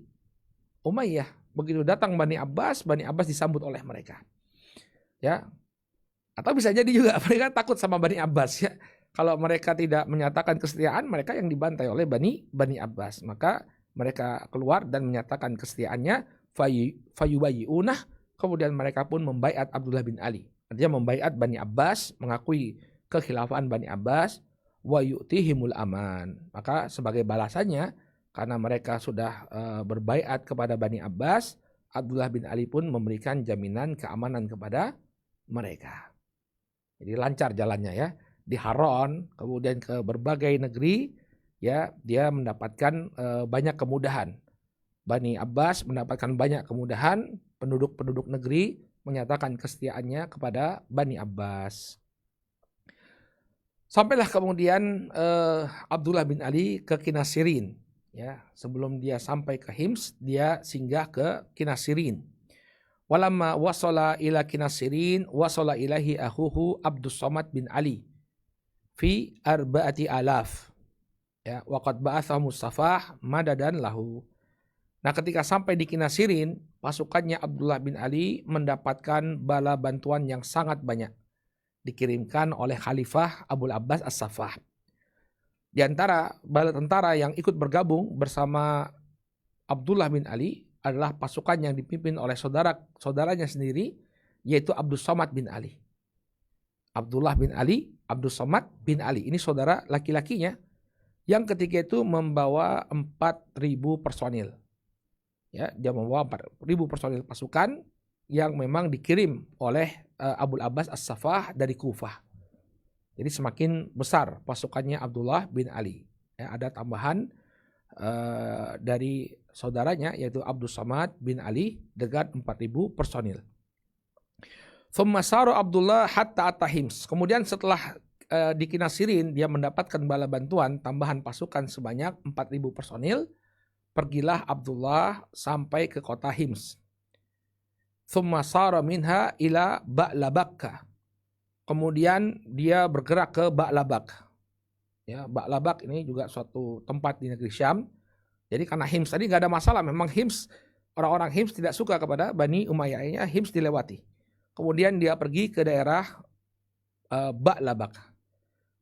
Umayyah. Begitu datang Bani Abbas disambut oleh mereka. Ya. Atau bisa jadi juga mereka takut sama Bani Abbas, ya. Kalau mereka tidak menyatakan kesetiaan, mereka yang dibantai oleh Bani Abbas. Maka mereka keluar dan menyatakan kesetiaannya, fayubayyi'unah, kemudian mereka pun membaiat Abdullah bin Ali. Artinya membaiat Bani Abbas, mengakui kekhilafan Bani Abbas, wa yu'tihimul aman. Maka sebagai balasannya, karena mereka sudah berbaiat kepada Bani Abbas, Abdullah bin Ali pun memberikan jaminan keamanan kepada mereka. Jadi lancar jalannya, ya. Di Harran, kemudian ke berbagai negeri, ya, dia mendapatkan banyak kemudahan. Bani Abbas mendapatkan banyak kemudahan, penduduk-penduduk negeri menyatakan kesetiaannya kepada Bani Abbas. Sampailah kemudian Abdullah bin Ali ke Kinasirin, ya. Sebelum dia sampai ke Hims, dia singgah ke Kinasirin. Walamma wasala ila Kinasirin wasala ilahi ahuhu Abdus Somad bin Ali fi arba'ati alaf, ya, waqad ba'atha Mustafah madadan lahu. Nah, ketika sampai di Kinasirin, pasukannya Abdullah bin Ali mendapatkan bala bantuan yang sangat banyak dikirimkan oleh Khalifah Abul Abbas As-Saffah. Di antara bala tentara yang ikut bergabung bersama Abdullah bin Ali adalah pasukan yang dipimpin oleh saudaranya sendiri, yaitu Abdus Somad bin Ali. Abdullah bin Ali, Abdus Somad bin Ali, ini saudara laki-lakinya, yang ketika itu membawa 4.000 personil. Ya, dia membawa 4.000 personil pasukan yang memang dikirim oleh Abul Abbas As-Saffah dari Kufah. Jadi semakin besar pasukannya Abdullah bin Ali. Ya, ada tambahan dari saudaranya yaitu Abdus Somad bin Ali dengan 4.000 personil. Thumma saru Abdullah hatta atahims. Kemudian setelah di Kinasirin dia mendapatkan bala bantuan tambahan pasukan sebanyak 4.000 personil. Pergilah Abdullah sampai ke kota Hims. Thumma sara minha ila Ba'labakka. Kemudian dia bergerak ke Ba'labak. Ya, Ba'labak ini juga suatu tempat di negeri Syam. Jadi karena Hims tadi nggak ada masalah. Memang Hims, orang-orang Hims tidak suka kepada Bani Umayyah. Hims dilewati. Kemudian dia pergi ke daerah Ba'labak.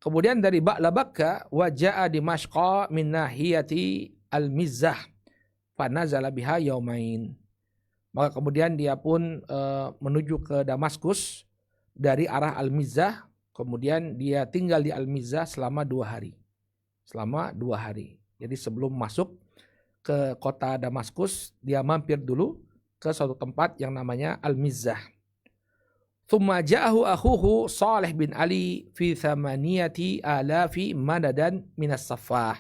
Kemudian dari Ba'labakka waja'a Dimashqa min nahiyati al-Mizzah. Fanazala biha yaumain. Maka kemudian dia pun menuju ke Damaskus dari arah Al-Mizzah. Kemudian dia tinggal di Al-Mizzah selama 2 hari. Selama 2 hari. Jadi sebelum masuk ke kota Damaskus, dia mampir dulu ke suatu tempat yang namanya Al-Mizzah. Thumma ja'ahu akhuhu Salih bin Ali fi 8,000 madadan minas Saffah.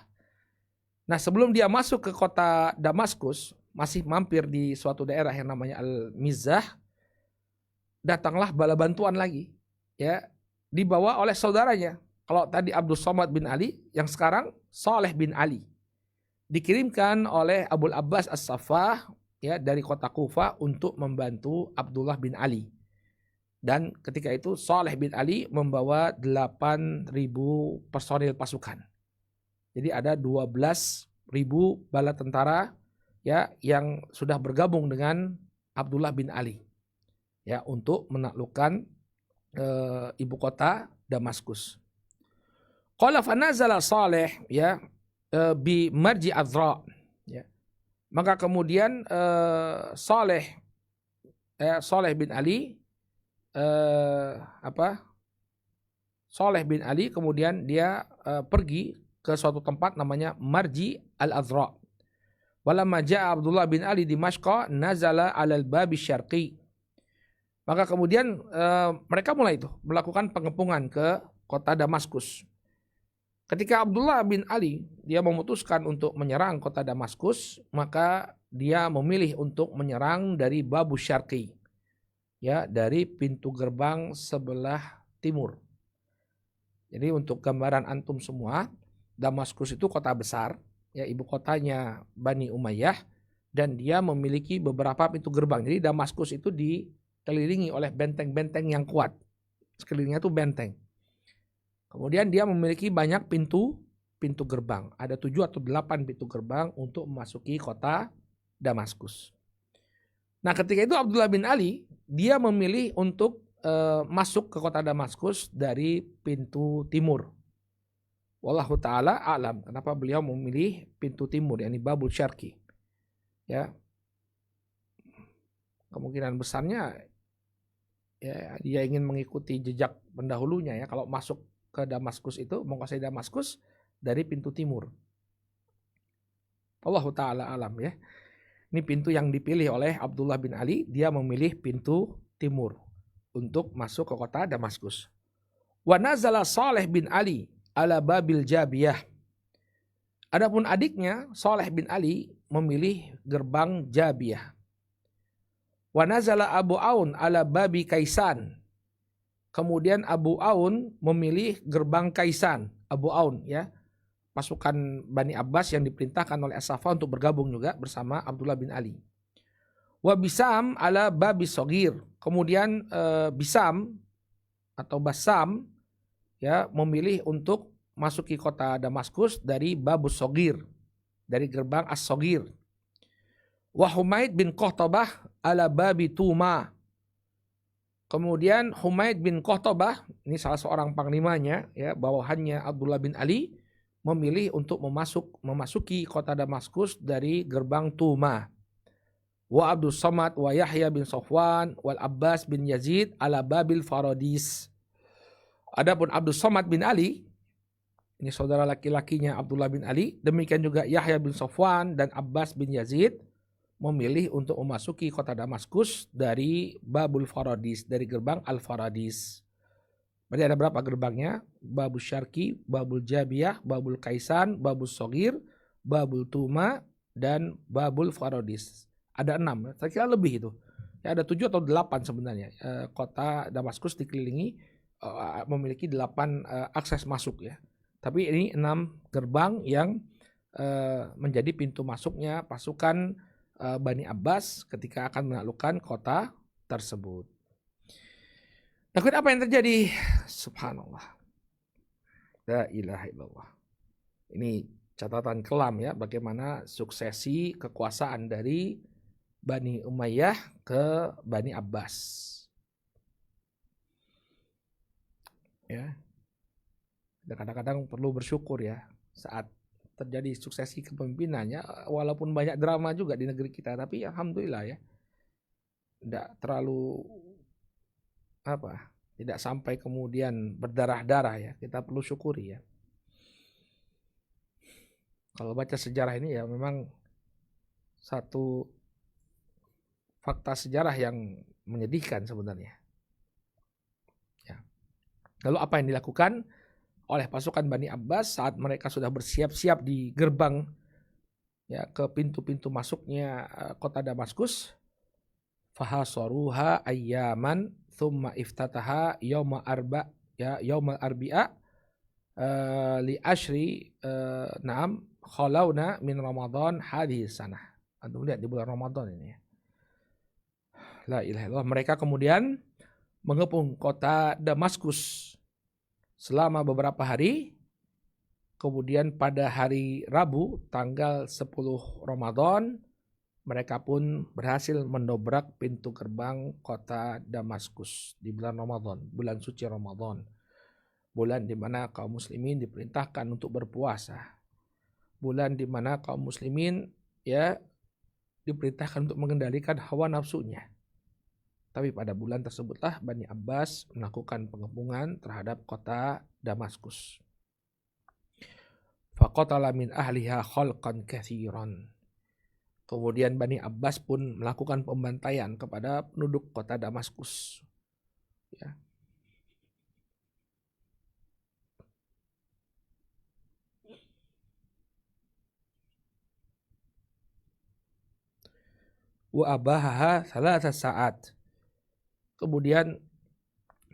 Nah sebelum dia masuk ke kota Damaskus, masih mampir di suatu daerah yang namanya Al-Mizzah, datanglah bala bantuan lagi, ya, dibawa oleh saudaranya. Kalau tadi Abdul Somad bin Ali, yang sekarang Saleh bin Ali, dikirimkan oleh Abul Abbas As-Saffah, ya, dari kota Kufa untuk membantu Abdullah bin Ali. Dan ketika itu Saleh bin Ali membawa 8.000 personil pasukan. Jadi ada 12.000 bala tentara, ya, yang sudah bergabung dengan Abdullah bin Ali, ya, untuk menaklukkan ibu kota Damaskus. Qala fanazala Saleh, ya, bi marji Azra, ya. Maka kemudian Saleh bin Ali Saleh bin Ali kemudian dia pergi ke suatu tempat namanya Marji al-Azra. Walamma ja'a Abdullah bin Ali di Dimashqa nazala 'alal babi syarqi. Maka kemudian mereka mulai itu melakukan pengepungan ke kota Damaskus. Ketika Abdullah bin Ali dia memutuskan untuk menyerang kota Damaskus, maka dia memilih untuk menyerang dari Babu Syarqi, ya, dari pintu gerbang sebelah timur. Jadi untuk gambaran antum semua, Damaskus itu kota besar, ya, ibu kotanya Bani Umayyah, dan dia memiliki beberapa pintu gerbang. Jadi Damaskus itu dikelilingi oleh benteng-benteng yang kuat. Sekelilingnya itu benteng. Kemudian dia memiliki banyak pintu gerbang. Ada 7 atau 8 pintu gerbang untuk memasuki kota Damaskus. Nah ketika itu Abdullah bin Ali, dia memilih untuk masuk ke kota Damaskus dari pintu timur. Wallahu ta'ala a'lam. Kenapa beliau memilih pintu timur, yakni Babul Syarqi. Ya. Kemungkinan besarnya ya, dia ingin mengikuti jejak pendahulunya, ya. Kalau masuk ke Damaskus itu, menguasai Damaskus dari pintu timur. Wallahu ta'ala a'lam, ya. Ini pintu yang dipilih oleh Abdullah bin Ali, dia memilih pintu timur untuk masuk ke kota Damaskus. Wa nazala Saleh bin Ali ala babil Jabiyah. Adapun adiknya Saleh bin Ali memilih gerbang Jabiyah. Wa nazala Abu Aun ala babi Kaisan. Kemudian Abu Aun memilih gerbang Kaisan. Abu Aun, ya, pasukan Bani Abbas yang diperintahkan oleh As-Saffah untuk bergabung juga bersama Abdullah bin Ali. Wa Bisam ala babi Sogir. Kemudian Bisam atau Basam, ya, memilih untuk masuki kota Damaskus dari Babus Sogir, dari gerbang As-Sogir. Wa Humaid bin Qahtabah ala babi Tuma. Kemudian Humaid bin Qahtabah, ini salah seorang panglimanya, ya, bawahannya Abdullah bin Ali, memilih untuk memasuki kota Damaskus dari gerbang Tuma. Wa Abdul Samad wa Yahya bin Safwan wal Abbas bin Yazid ala babil Faradis. Adapun Abdul Samad bin Ali, ini saudara laki-lakinya Abdullah bin Ali, demikian juga Yahya bin Safwan dan Abbas bin Yazid memilih untuk memasuki kota Damaskus dari Babul Faradis, dari gerbang Al-Faradis. Berarti ada berapa gerbangnya? Babul Syarqi, Babul Jabiyah, Babul Kaisan, Babul Sogir, Babul Tuma, dan Babul Faradis. Ada 6, saya kira lebih itu. Ya, ada 7 atau 8 sebenarnya. Kota Damaskus dikelilingi memiliki 8 akses masuk ya. Tapi ini 6 gerbang yang menjadi pintu masuknya pasukan Bani Abbas ketika akan menaklukkan kota tersebut. Nah, apa yang terjadi? Subhanallah. La ilaha illallah. Ini catatan kelam ya, bagaimana suksesi kekuasaan dari Bani Umayyah ke Bani Abbas. Ya. Dan kadang-kadang perlu bersyukur ya saat terjadi suksesi kepemimpinannya, walaupun banyak drama juga di negeri kita, tapi alhamdulillah ya, tidak terlalu tidak sampai kemudian berdarah-darah ya. Kita perlu syukuri ya. Kalau baca sejarah ini ya memang satu fakta sejarah yang menyedihkan sebenarnya. Ya. Lalu apa yang dilakukan oleh pasukan Bani Abbas saat mereka sudah bersiap-siap di gerbang ya ke pintu-pintu masuknya kota Damaskus? Fahasaruha ayyaman thumma iftataha yauma arbi'a li ashri na'am khalawna min Ramadan hadhihi sanah. Antum lihat di bulan Ramadan ini ya. La ilaha illallah. Mereka kemudian mengepung kota Damaskus selama beberapa hari. Kemudian pada hari Rabu tanggal 10 Ramadan mereka pun berhasil mendobrak pintu gerbang kota Damaskus di bulan Ramadan, bulan suci Ramadan. Bulan di mana kaum muslimin diperintahkan untuk berpuasa. Bulan di mana kaum muslimin ya diperintahkan untuk mengendalikan hawa nafsunya. Tapi pada bulan tersebutlah Bani Abbas melakukan pengepungan terhadap kota Damaskus. Faqatala min ahliha khalqan katsiran. Kemudian Bani Abbas pun melakukan pembantaian kepada penduduk kota Damaskus. Ya. Wa abahaha thalatha sa'at. Kemudian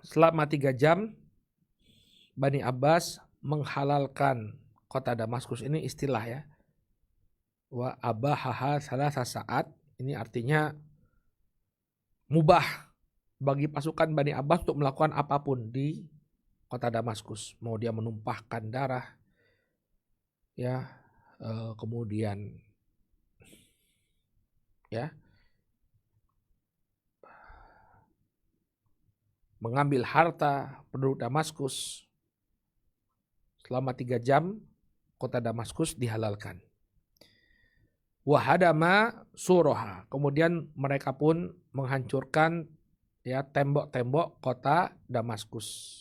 selama 3 jam Bani Abbas menghalalkan kota Damaskus. Ini istilah ya. Wa abahaha thalatha sa'at. Ini artinya mubah bagi pasukan Bani Abbas untuk melakukan apapun di kota Damaskus. Mau dia menumpahkan darah, ya, kemudian ya mengambil harta penduduk Damaskus. Selama 3 jam kota Damaskus dihalalkan. Wahadama suroha. Kemudian mereka pun menghancurkan ya tembok-tembok kota Damaskus.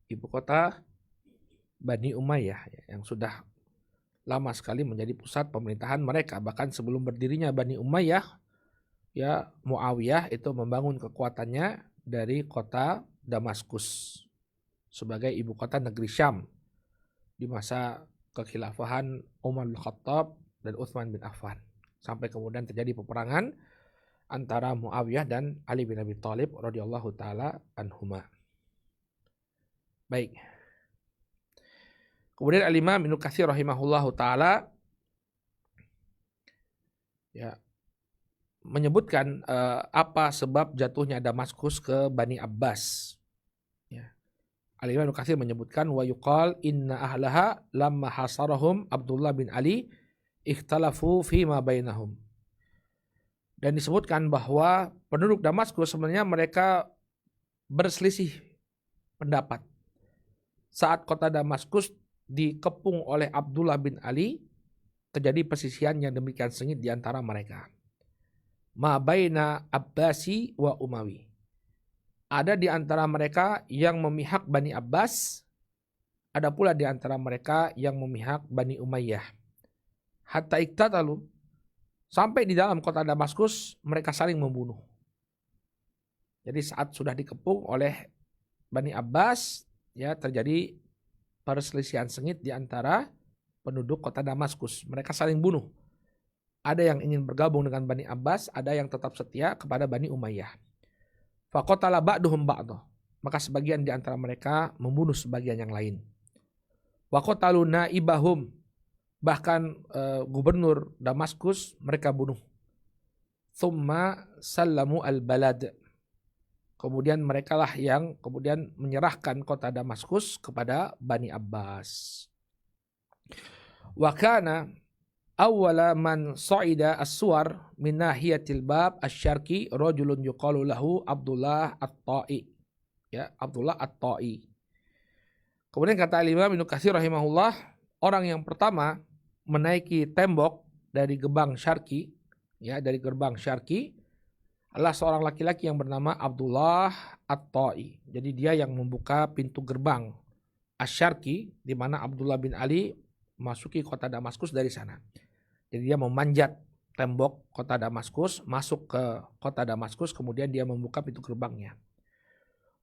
Ibu kota Bani Umayyah ya, yang sudah lama sekali menjadi pusat pemerintahan mereka. Bahkan sebelum berdirinya Bani Umayyah, ya Muawiyah itu membangun kekuatannya dari kota Damaskus sebagai ibu kota negeri Syam di masa kekhilafahan Umar bin Khattab dan Utsman bin Affan. Sampai kemudian terjadi peperangan antara Muawiyah dan Ali bin Abi Thalib radhiyallahu taala anhuma. Baik. Kemudian Al-Imam Ibnu Katsir rahimahullahu taala ya menyebutkan apa sebab jatuhnya Damaskus ke Bani Abbas. Ya. Al-Imam Ibnu Katsir menyebutkan wa yuqal inna ahlaha lamma hasarahum Abdullah bin Ali ikhtalafu fi ma bainahum. Dan disebutkan bahwa penduduk Damaskus sebenarnya mereka berselisih pendapat. Saat kota Damaskus dikepung oleh Abdullah bin Ali, terjadi persisihan yang demikian sengit di antara mereka. Ma baina Abbasi wa Umawi. Ada di antara mereka yang memihak Bani Abbas, ada pula di antara mereka yang memihak Bani Umayyah. Hatta iktatalu, sampai di dalam kota Damaskus mereka saling membunuh. Jadi saat sudah dikepung oleh Bani Abbas, ya terjadi perselisihan sengit di antara penduduk kota Damaskus. Mereka saling bunuh. Ada yang ingin bergabung dengan Bani Abbas, ada yang tetap setia kepada Bani Umayyah. Faqatala ba'duhum ba'dah. Maka sebagian di antara mereka membunuh sebagian yang lain. Wa qatalu naibahum. Bahkan gubernur Damaskus mereka bunuh. Thumma sallamu al-balad. Kemudian merekalah yang kemudian menyerahkan kota Damaskus kepada Bani Abbas. Wa kana awwala man sa'ida as-suwar min nahiyatil bab asy-syarqi rajulun yuqalu lahu Abdullah At-Ta'i. Ya, Abdullah At-Ta'i. Kemudian kata Imam Ibnu Katsir rahimahullah, orang yang pertama menaiki tembok dari gerbang syarqi, ya, dari gerbang syarqi adalah seorang laki-laki yang bernama Abdullah At-Ta'i. Jadi dia yang membuka pintu gerbang Asy-Syarqi di mana Abdullah bin Ali masuki kota Damaskus dari sana. Jadi dia memanjat tembok kota Damaskus, masuk ke kota Damaskus, kemudian dia membuka pintu gerbangnya.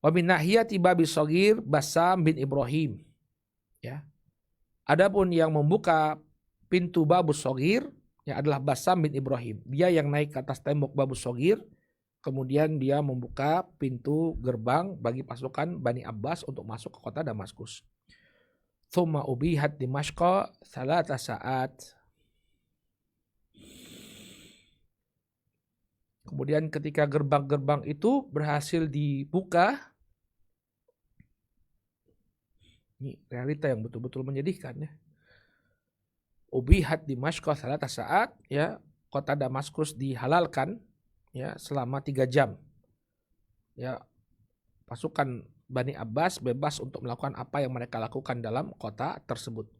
Wa min nahiyati babi shaghir Bassam bin Ibrahim. Ya. Adapun yang membuka pintu Babus Shaghir ya adalah Bassam bin Ibrahim. Dia yang naik ke atas tembok Babus Shaghir, kemudian dia membuka pintu gerbang bagi pasukan Bani Abbas untuk masuk ke kota Damaskus. Tsumma ubihat Dimashqa 3 saat. Kemudian ketika gerbang-gerbang itu berhasil dibuka, ini realita yang betul-betul menyedihkan ya. Ubihat Dimashqa 3 saat, ya, kota Damaskus dihalalkan ya selama 3 jam. Ya, pasukan Bani Abbas bebas untuk melakukan apa yang mereka lakukan dalam kota tersebut.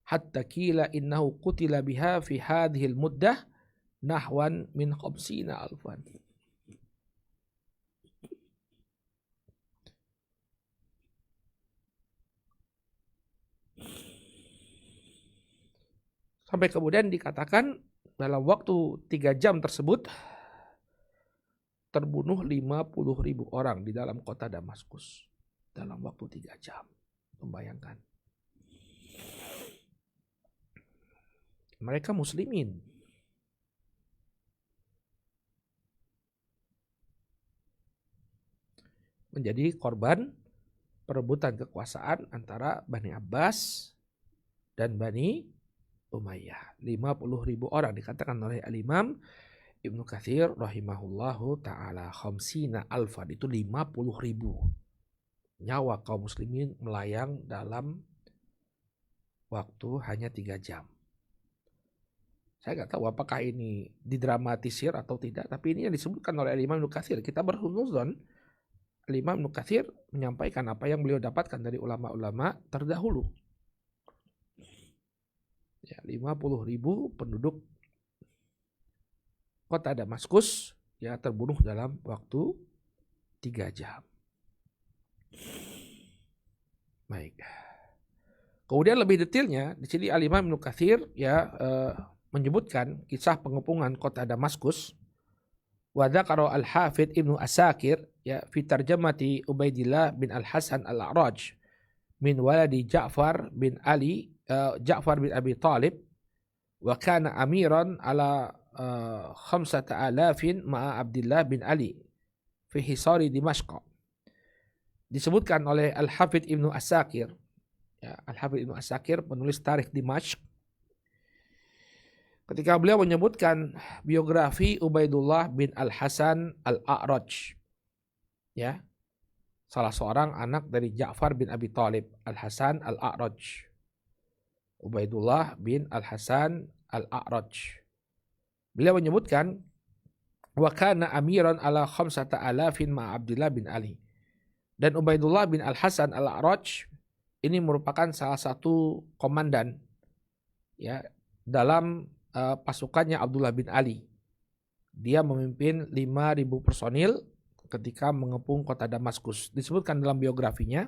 Hatta qila innahu qutila biha fi hadhil muddah nahwan min 50 alfan. Sampai kemudian dikatakan dalam waktu 3 jam tersebut terbunuh 50.000 orang di dalam kota Damaskus. Dalam waktu 3 jam. Membayangkan. Mereka muslimin. Menjadi korban perebutan kekuasaan antara Bani Abbas dan Bani Umayyah. 50.000 orang dikatakan oleh Al-Imam Ibnu Katsir rahimahullahu ta'ala. 50 alfan itu 50.000 nyawa kaum muslimin melayang dalam waktu hanya 3 jam. Saya nggak tahu apakah ini didramatisir atau tidak, tapi ini yang disebutkan oleh Al-Imam Ibnu Katsir. Kita berhusnuzon Al-Imam Ibnu Katsir menyampaikan apa yang beliau dapatkan dari ulama-ulama terdahulu. Ya, 50.000 penduduk kota Damaskus ya terbunuh dalam waktu 3 jam. Baik. Kemudian lebih detailnya di sini Al-Imam Ibnu Katsir ya menyebutkan kisah pengepungan kota Damaskus. Wa dzakara Al-Hafidz Ibnu Asakir ya fi tarjamati Ubaidillah bin Al-Hasan Al-A'raj min waladi Ja'far bin Ali Ja'far bin Abi Talib wa kana amiran ala 5,000 ma'a Abdullah bin Ali fi hisari Dimashq. Disebutkan oleh Al-Hafidz Ibnu Asakir ya, Al-Hafidz Ibnu Asakir penulis Tarikh Dimashq, ketika beliau menyebutkan biografi Ubaidullah bin Al-Hasan Al-A'raj, ya, salah seorang anak dari Ja'far bin Abi Talib, Al-Hasan Al-A'raj. Ubaidullah bin Al-Hasan Al-A'raj. Beliau menyebutkan wa kana amiran ala 5,000 ma Abdullah bin Ali. Dan Ubaidullah bin Al-Hasan Al-A'raj ini merupakan salah satu komandan ya dalam pasukannya Abdullah bin Ali. Dia memimpin 5.000 personil ketika mengepung kota Damaskus. Disebutkan dalam biografinya,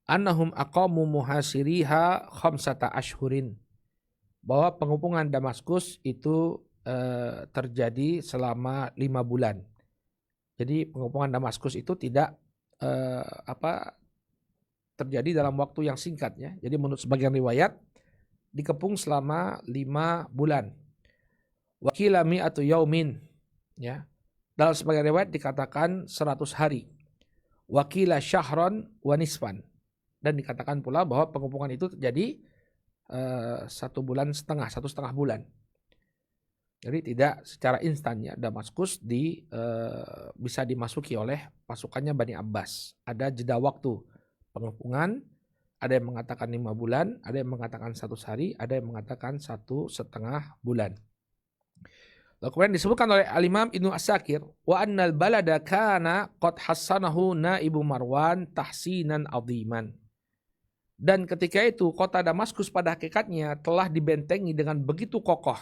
annahum aqamu muhasiriha 5 ashhurin. Bahwa pengepungan Damaskus itu terjadi selama 5 bulan. Jadi pengepungan Damaskus itu tidak terjadi dalam waktu yang singkat ya. Jadi menurut sebagian riwayat dikepung selama 5 bulan. Wakila mi'atu yaumin, ya. Dalam sebagian riwayat dikatakan 100 hari. Wakila syahron wa nisfan. Dan dikatakan pula bahwa pengepungan itu terjadi 1,5 bulan, 1,5 bulan. Jadi tidak secara instan ya, Damaskus bisa dimasuki oleh pasukannya Bani Abbas. Ada jeda waktu pengepungan, ada yang mengatakan 5 bulan, ada yang mengatakan 100 hari, ada yang mengatakan 1,5 bulan. Lalu kemudian disebutkan oleh Al-Imam Ibnu As-Sakir, wa annal balada kana qad hassanahu naibu Marwan tahsinan aziman. Dan ketika itu kota Damaskus pada hakikatnya telah dibentengi dengan begitu kokoh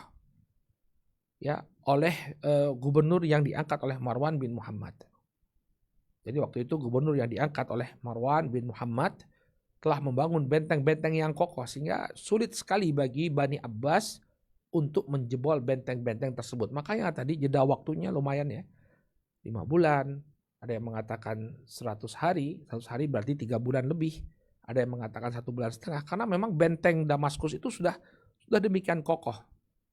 ya oleh gubernur yang diangkat oleh Marwan bin Muhammad. Jadi waktu itu gubernur yang diangkat oleh Marwan bin Muhammad telah membangun benteng-benteng yang kokoh sehingga sulit sekali bagi Bani Abbas untuk menjebol benteng-benteng tersebut. Makanya tadi jeda waktunya lumayan ya. 5 bulan, ada yang mengatakan 100 hari, 100 hari berarti 3 bulan lebih. Ada yang mengatakan 1,5 bulan karena memang benteng Damaskus itu sudah demikian kokoh.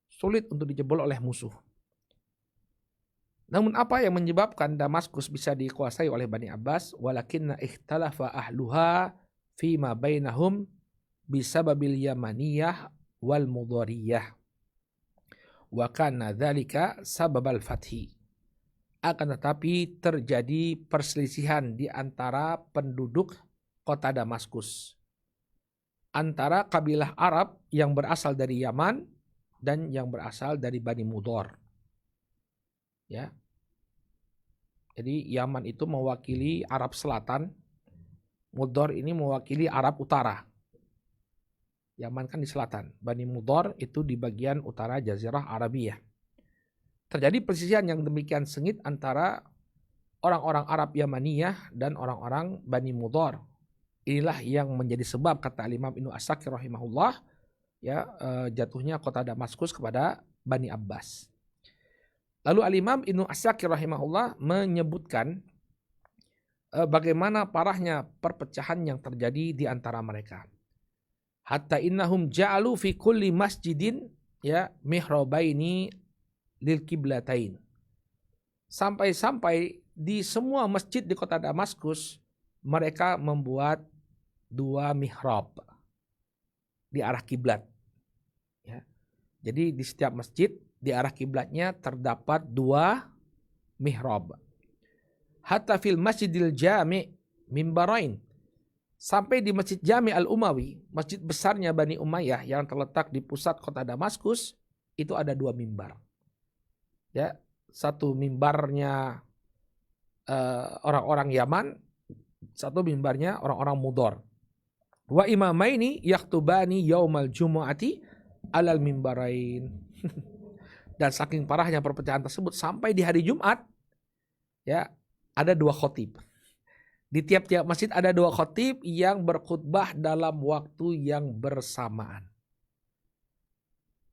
Sulit untuk dijebol oleh musuh. Namun apa yang menyebabkan Damaskus bisa dikuasai oleh Bani Abbas? Walakinna ikhtalafa ahluha fima bainahum bisababil yamaniyah wal mudhariyah. Wa kana dzalika sababal fathi. Akan tetapi terjadi perselisihan di antara penduduk kota Damaskus. Antara kabilah Arab yang berasal dari Yaman dan yang berasal dari Bani Mudhar. Ya. Jadi Yaman itu mewakili Arab Selatan, Mudhar ini mewakili Arab Utara. Yaman kan di selatan, Bani Mudhar itu di bagian utara Jazirah Arabiyah. Terjadi perselisihan yang demikian sengit antara orang-orang Arab Yamaniyah dan orang-orang Bani Mudhar. Inilah yang menjadi sebab kata Imam Ibnu As-Sakir rahimahullah ya jatuhnya kota Damaskus kepada Bani Abbas. Lalu Al-Imam Ibnu As-Sakir rahimahullah menyebutkan bagaimana parahnya perpecahan yang terjadi di antara mereka. Hatta innahum ja'alu fi kulli masjidin ya mihrabaini lil qiblatain. Sampai-sampai di semua masjid di kota Damaskus mereka membuat 2 mihrab di arah kiblat. Ya. Jadi di setiap masjid di arah kiblatnya terdapat 2 mihrab. Hatta fil masjidil jami' mimbarain. Sampai di Masjid Jami' Al-Umawi, masjid besarnya Bani Umayyah yang terletak di pusat kota Damaskus, itu ada 2 mimbar. Ya, satu mimbarnya orang-orang Yaman, satu mimbarnya orang-orang Mudhar. Wa imamaini yaktubani yaumal jumu'ati alal mimbarain. Dan saking parahnya perpecahan tersebut sampai di hari Jumat, ya ada 2 khotib. Di tiap-tiap masjid ada 2 khatib yang berkhutbah dalam waktu yang bersamaan.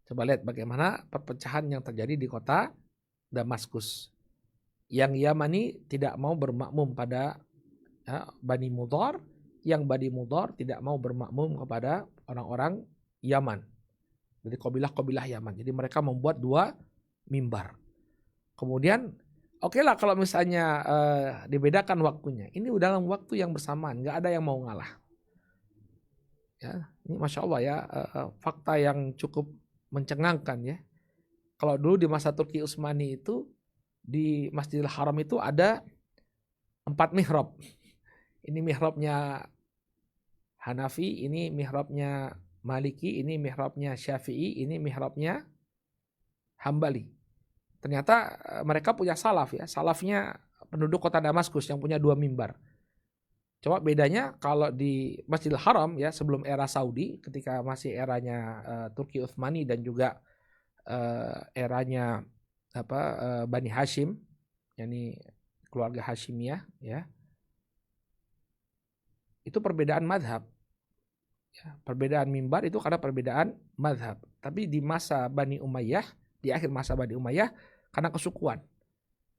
Coba lihat bagaimana perpecahan yang terjadi di kota Damaskus. Yang Yamani tidak mau bermakmum pada Bani Mudhar, yang Bani Mudhar tidak mau bermakmum kepada orang-orang Yaman. Jadi kabilah-kabilah Yaman. Jadi mereka membuat 2 mimbar. Kemudian oke lah kalau misalnya dibedakan waktunya. Ini udah dalam waktu yang bersamaan, nggak ada yang mau ngalah. Ya, ini masya Allah ya fakta yang cukup mencengangkan ya. Kalau dulu di masa Turki Utsmani itu di Masjidil Haram itu ada 4 mihrab. Ini mihrabnya Hanafi, ini mihrabnya Maliki, ini mihrabnya Syafi'i, ini mihrabnya Hambali. Ternyata mereka punya salaf ya. Salafnya penduduk kota Damaskus yang punya 2 mimbar. Coba bedanya kalau di Masjidil Haram ya sebelum era Saudi, ketika masih eranya Turki Utsmani dan juga eranya Bani Hashim, yakni keluarga Hashimiyah ya. Itu perbedaan madhab. Ya, perbedaan mimbar itu karena perbedaan madhab. Tapi di masa Bani Umayyah, di akhir masa Bani Umayyah, karena kesukuan.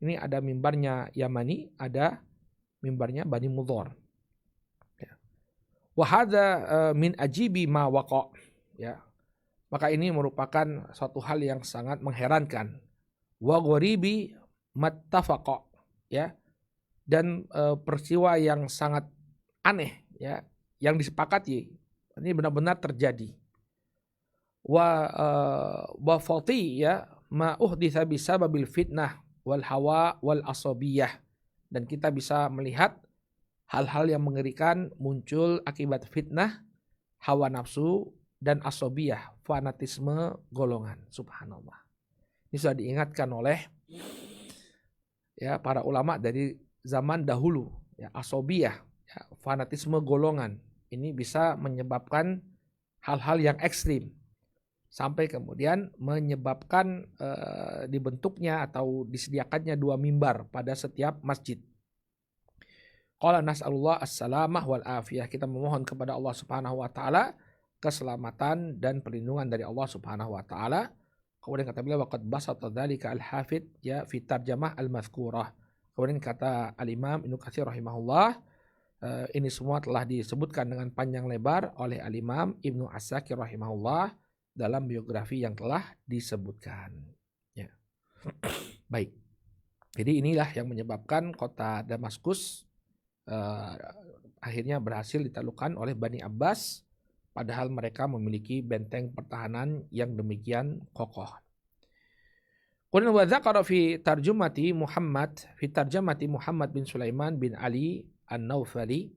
Ini ada mimbarnya Yamani, ada mimbarnya Bani Mudhar. Ya. Wa hadza min ajibi ma waqa. Ya. Maka ini merupakan suatu hal yang sangat mengherankan. Wa ghoribi mattafaqa, ya. Dan peristiwa yang sangat aneh, ya, yang disepakati ini benar-benar terjadi. Wa fati, ya, ma uhditsa bisababil fitnah wal hawa wal asabiyah. Dan kita bisa melihat hal-hal yang mengerikan muncul akibat fitnah, hawa nafsu, dan asobiyah, fanatisme golongan. Subhanallah. Ini sudah diingatkan oleh, ya, para ulama dari zaman dahulu. Ya, asobiyah, ya, fanatisme golongan. Ini bisa menyebabkan hal-hal yang ekstrim. Sampai kemudian menyebabkan dibentuknya atau disediakannya 2 mimbar pada setiap masjid. Qala nas'alullah as-salamah wal afiyah. Kita memohon kepada Allah Subhanahu wa taala keselamatan dan perlindungan dari Allah Subhanahu wa taala. Kemudian kata beliau waqad basata dzalika al-hafidz, ya, fi tarjamah al-mazkurah. Kemudian kata al-Imam Ibnu Katsir rahimahullah, ini semua telah disebutkan dengan panjang lebar oleh al-Imam Ibnu Asakir rahimahullah dalam biografi yang telah disebutkan. Ya. Baik. Jadi inilah yang menyebabkan kota Damaskus akhirnya berhasil ditaklukkan oleh Bani Abbas, padahal mereka memiliki benteng pertahanan yang demikian kokoh. Kemudian wa dzakara fi tarjumati Muhammad bin Sulaiman bin Ali An-Naufali.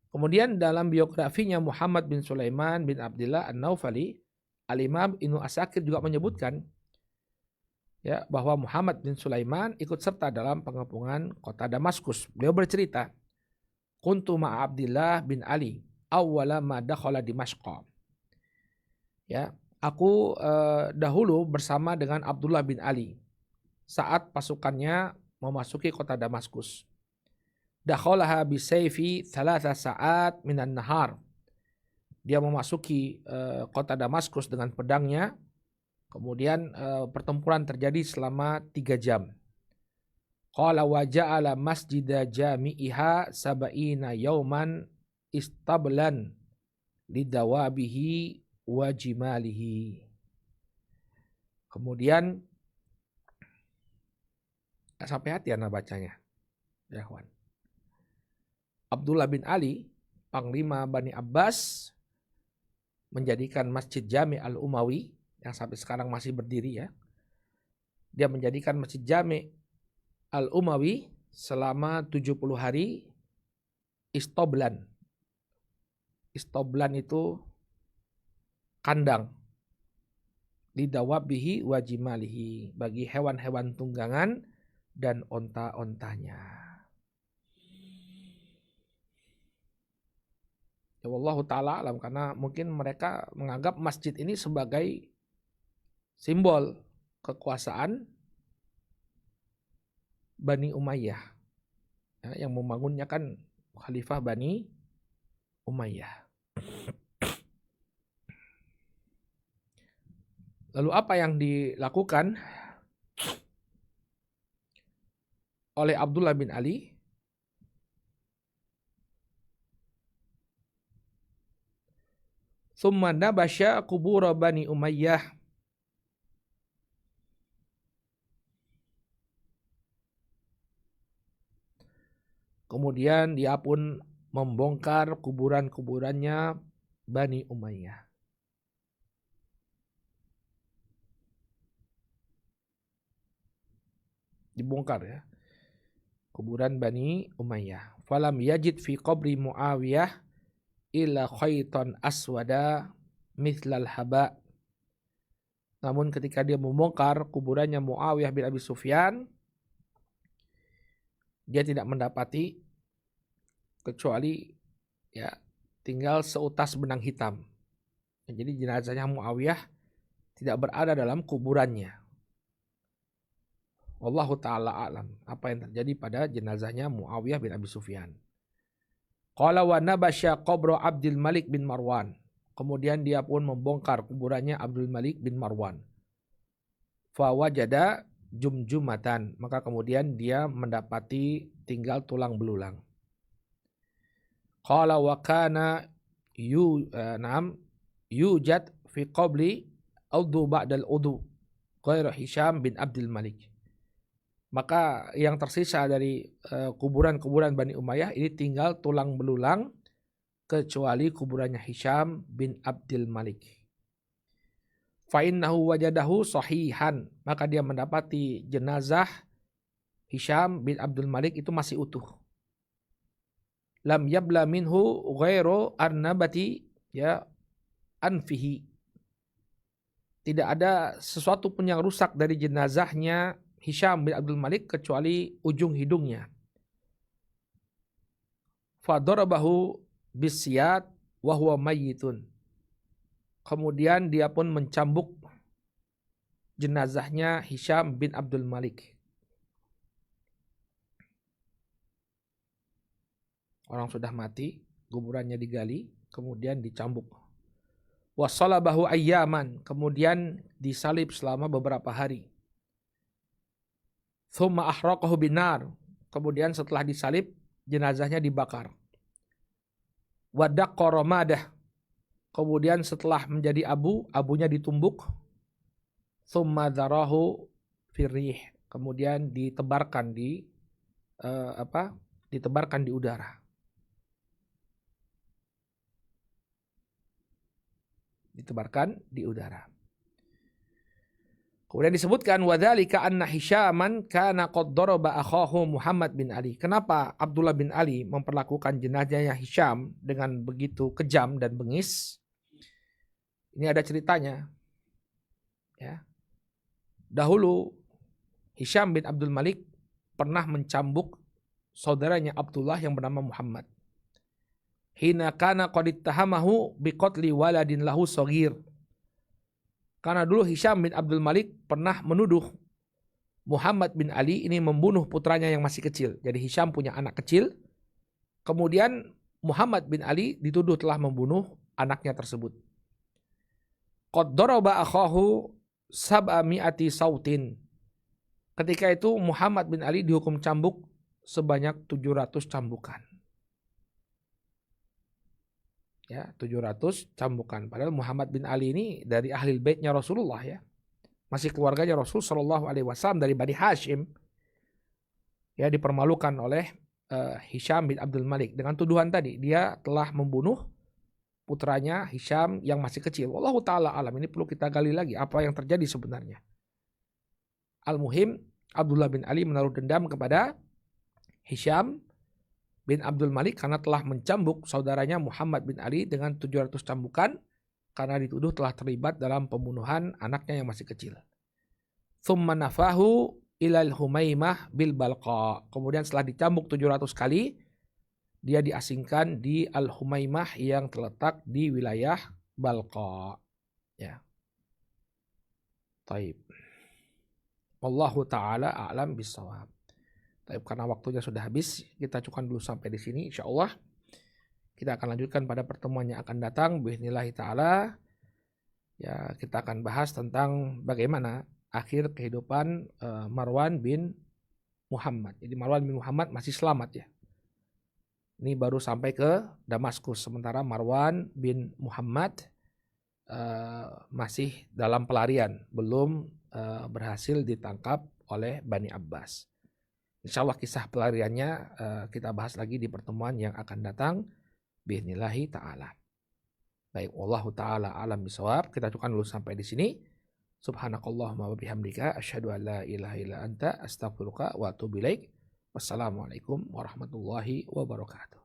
Kemudian dalam biografinya Muhammad bin Sulaiman bin Abdullah An-Naufali, Al-Imam Ibnu Asakir juga menyebutkan, ya, bahwa Muhammad bin Sulaiman ikut serta dalam pengepungan kota Damaskus. Beliau bercerita, kuntu ma'a Abdullah bin Ali awwala ma dakhala Dimashq. Ya, aku dahulu bersama dengan Abdullah bin Ali saat pasukannya memasuki kota Damaskus. Dakhalaha bisayfi 3 sa'at minan nahar. Dia memasuki kota Damaskus dengan pedangnya. Kemudian pertempuran terjadi selama 3 jam. Qala wa ja'ala masjida jami'iha sab'ina yauman istablan lidawabihi wa jimalihi. Kemudian sampai hati anak bacanya, ya kawan. Abdullah bin Ali, panglima Bani Abbas, menjadikan Masjid Jami' Al-Umawi yang sampai sekarang masih berdiri, ya. Dia menjadikan Masjid Jami' Al-Umawi selama 70 hari istoblan. Istoblan itu kandang. Lidawabihi wa jimalihi, bagi hewan-hewan tunggangan dan onta-ontanya. Ya, wallahu ta'ala alam, karena mungkin mereka menganggap masjid ini sebagai simbol kekuasaan Bani Umayyah, ya, yang membangunnya kan Khalifah Bani Umayyah. Lalu apa yang dilakukan oleh Abdullah bin Ali? Tsumma nabasha qubur Bani Umayyah. Kemudian dia pun membongkar kuburan-kuburannya Bani Umayyah. Dibongkar, ya, kuburan Bani Umayyah. Falam yajid fi qabri Muawiyah illa khaytan aswada mithlal haba. Namun ketika dia membongkar kuburannya Muawiyah bin Abi Sufyan, dia tidak mendapati kecuali, ya, tinggal seutas benang hitam. Jadi jenazahnya Muawiyah tidak berada dalam kuburannya. Wallahu ta'ala a'lam apa yang terjadi pada jenazahnya Muawiyah bin Abi Sufyan. Qala wa nabasya qabra Abdul Malik bin Marwan. Kemudian dia pun membongkar kuburannya Abdul Malik bin Marwan. Fa wajada jumjumatan, maka kemudian dia mendapati tinggal tulang belulang. Qala wa kana yujad fi qabli udhu ba'dal udhu ghairu Hisham bin Abdul Malik. Maka yang tersisa dari kuburan-kuburan Bani Umayyah ini tinggal tulang belulang kecuali kuburannya Hisham bin Abdul Malik. Fa innahu wajadahu sahihan, maka dia mendapati jenazah Hisham bin Abdul Malik itu masih utuh. Lam yabla minhu ghairu arnabati ya anfihi. Tidak ada sesuatu pun yang rusak dari jenazahnya Hisham bin Abdul Malik kecuali ujung hidungnya. Fadarabahu bisyat wa huwa mayyitun. Kemudian dia pun mencambuk jenazahnya Hisham bin Abdul Malik. Orang sudah mati, kuburannya digali, kemudian dicambuk. Wa salabahu ayyaman, kemudian disalib selama beberapa hari. Thumma ahraqahu binar, kemudian setelah disalib jenazahnya dibakar. Wa daqqa ramadah, kemudian setelah menjadi abu, abunya ditumbuk. Thumma dharahu firrih, kemudian ditebarkan ditebarkan di udara. Ditebarkan di udara. Kemudian disebutkan wadzalika anna Hisyaman kana qad daraba akhahu Muhammad bin Ali. Kenapa Abdullah bin Ali memperlakukan jenazahnya Hisham dengan begitu kejam dan bengis? Ini ada ceritanya. Ya. Dahulu Hisham bin Abdul Malik pernah mencambuk saudaranya Abdullah yang bernama Muhammad. Hina kana qad ittahamahu biqatli waladin lahu shaghir. Karena dulu Hisham bin Abdul Malik pernah menuduh Muhammad bin Ali ini membunuh putranya yang masih kecil. Jadi Hisham punya anak kecil. Kemudian Muhammad bin Ali dituduh telah membunuh anaknya tersebut. Qad daraba akhahu sab'ami'ati sautin. Ketika itu Muhammad bin Ali dihukum cambuk sebanyak 700 cambukan. Ya, 700 cambukan. Padahal Muhammad bin Ali ini dari ahli baitnya Rasulullah ya. Masih keluarganya Rasul sallallahu alaihi wasallam dari Bani Hashim. Ya, dipermalukan oleh Hisham bin Abdul Malik dengan tuduhan tadi dia telah membunuh putranya Hisham yang masih kecil. Wallahu taala alam, ini perlu kita gali lagi apa yang terjadi sebenarnya. Al-muhim Abdullah bin Ali menaruh dendam kepada Hisham bin Abdul Malik karena telah mencambuk saudaranya Muhammad bin Ali dengan 700 cambukan karena dituduh telah terlibat dalam pembunuhan anaknya yang masih kecil. Thumma nafahu ilal Humaimah bil Balqa. Kemudian setelah dicambuk 700 kali, dia diasingkan di Al-Humaimah yang terletak di wilayah Balqa. Ya. Taib. Wallahu ta'ala a'lam bissawab. Tapi karena waktunya sudah habis, kita cukupkan dulu sampai di sini. Insya Allah kita akan lanjutkan pada pertemuan yang akan datang. Bismillahirrahmanirrahim ta'ala. Ya, kita akan bahas tentang bagaimana akhir kehidupan Marwan bin Muhammad. Jadi Marwan bin Muhammad masih selamat ya. Ini baru sampai ke Damaskus. Sementara Marwan bin Muhammad masih dalam pelarian. Belum berhasil ditangkap oleh Bani Abbas. Insya Allah kisah pelariannya kita bahas lagi di pertemuan yang akan datang. Bismillahirrahmanirrahim ta'ala. Baik, wallahu ta'ala alam bisawab. Kita cukupkan dulu sampai di sini. Subhanakallahumma wa bihamdika asyhadu an la ilaha illa anta astaghfiruka wa atubu ilaik. Wassalamualaikum warahmatullahi wabarakatuh.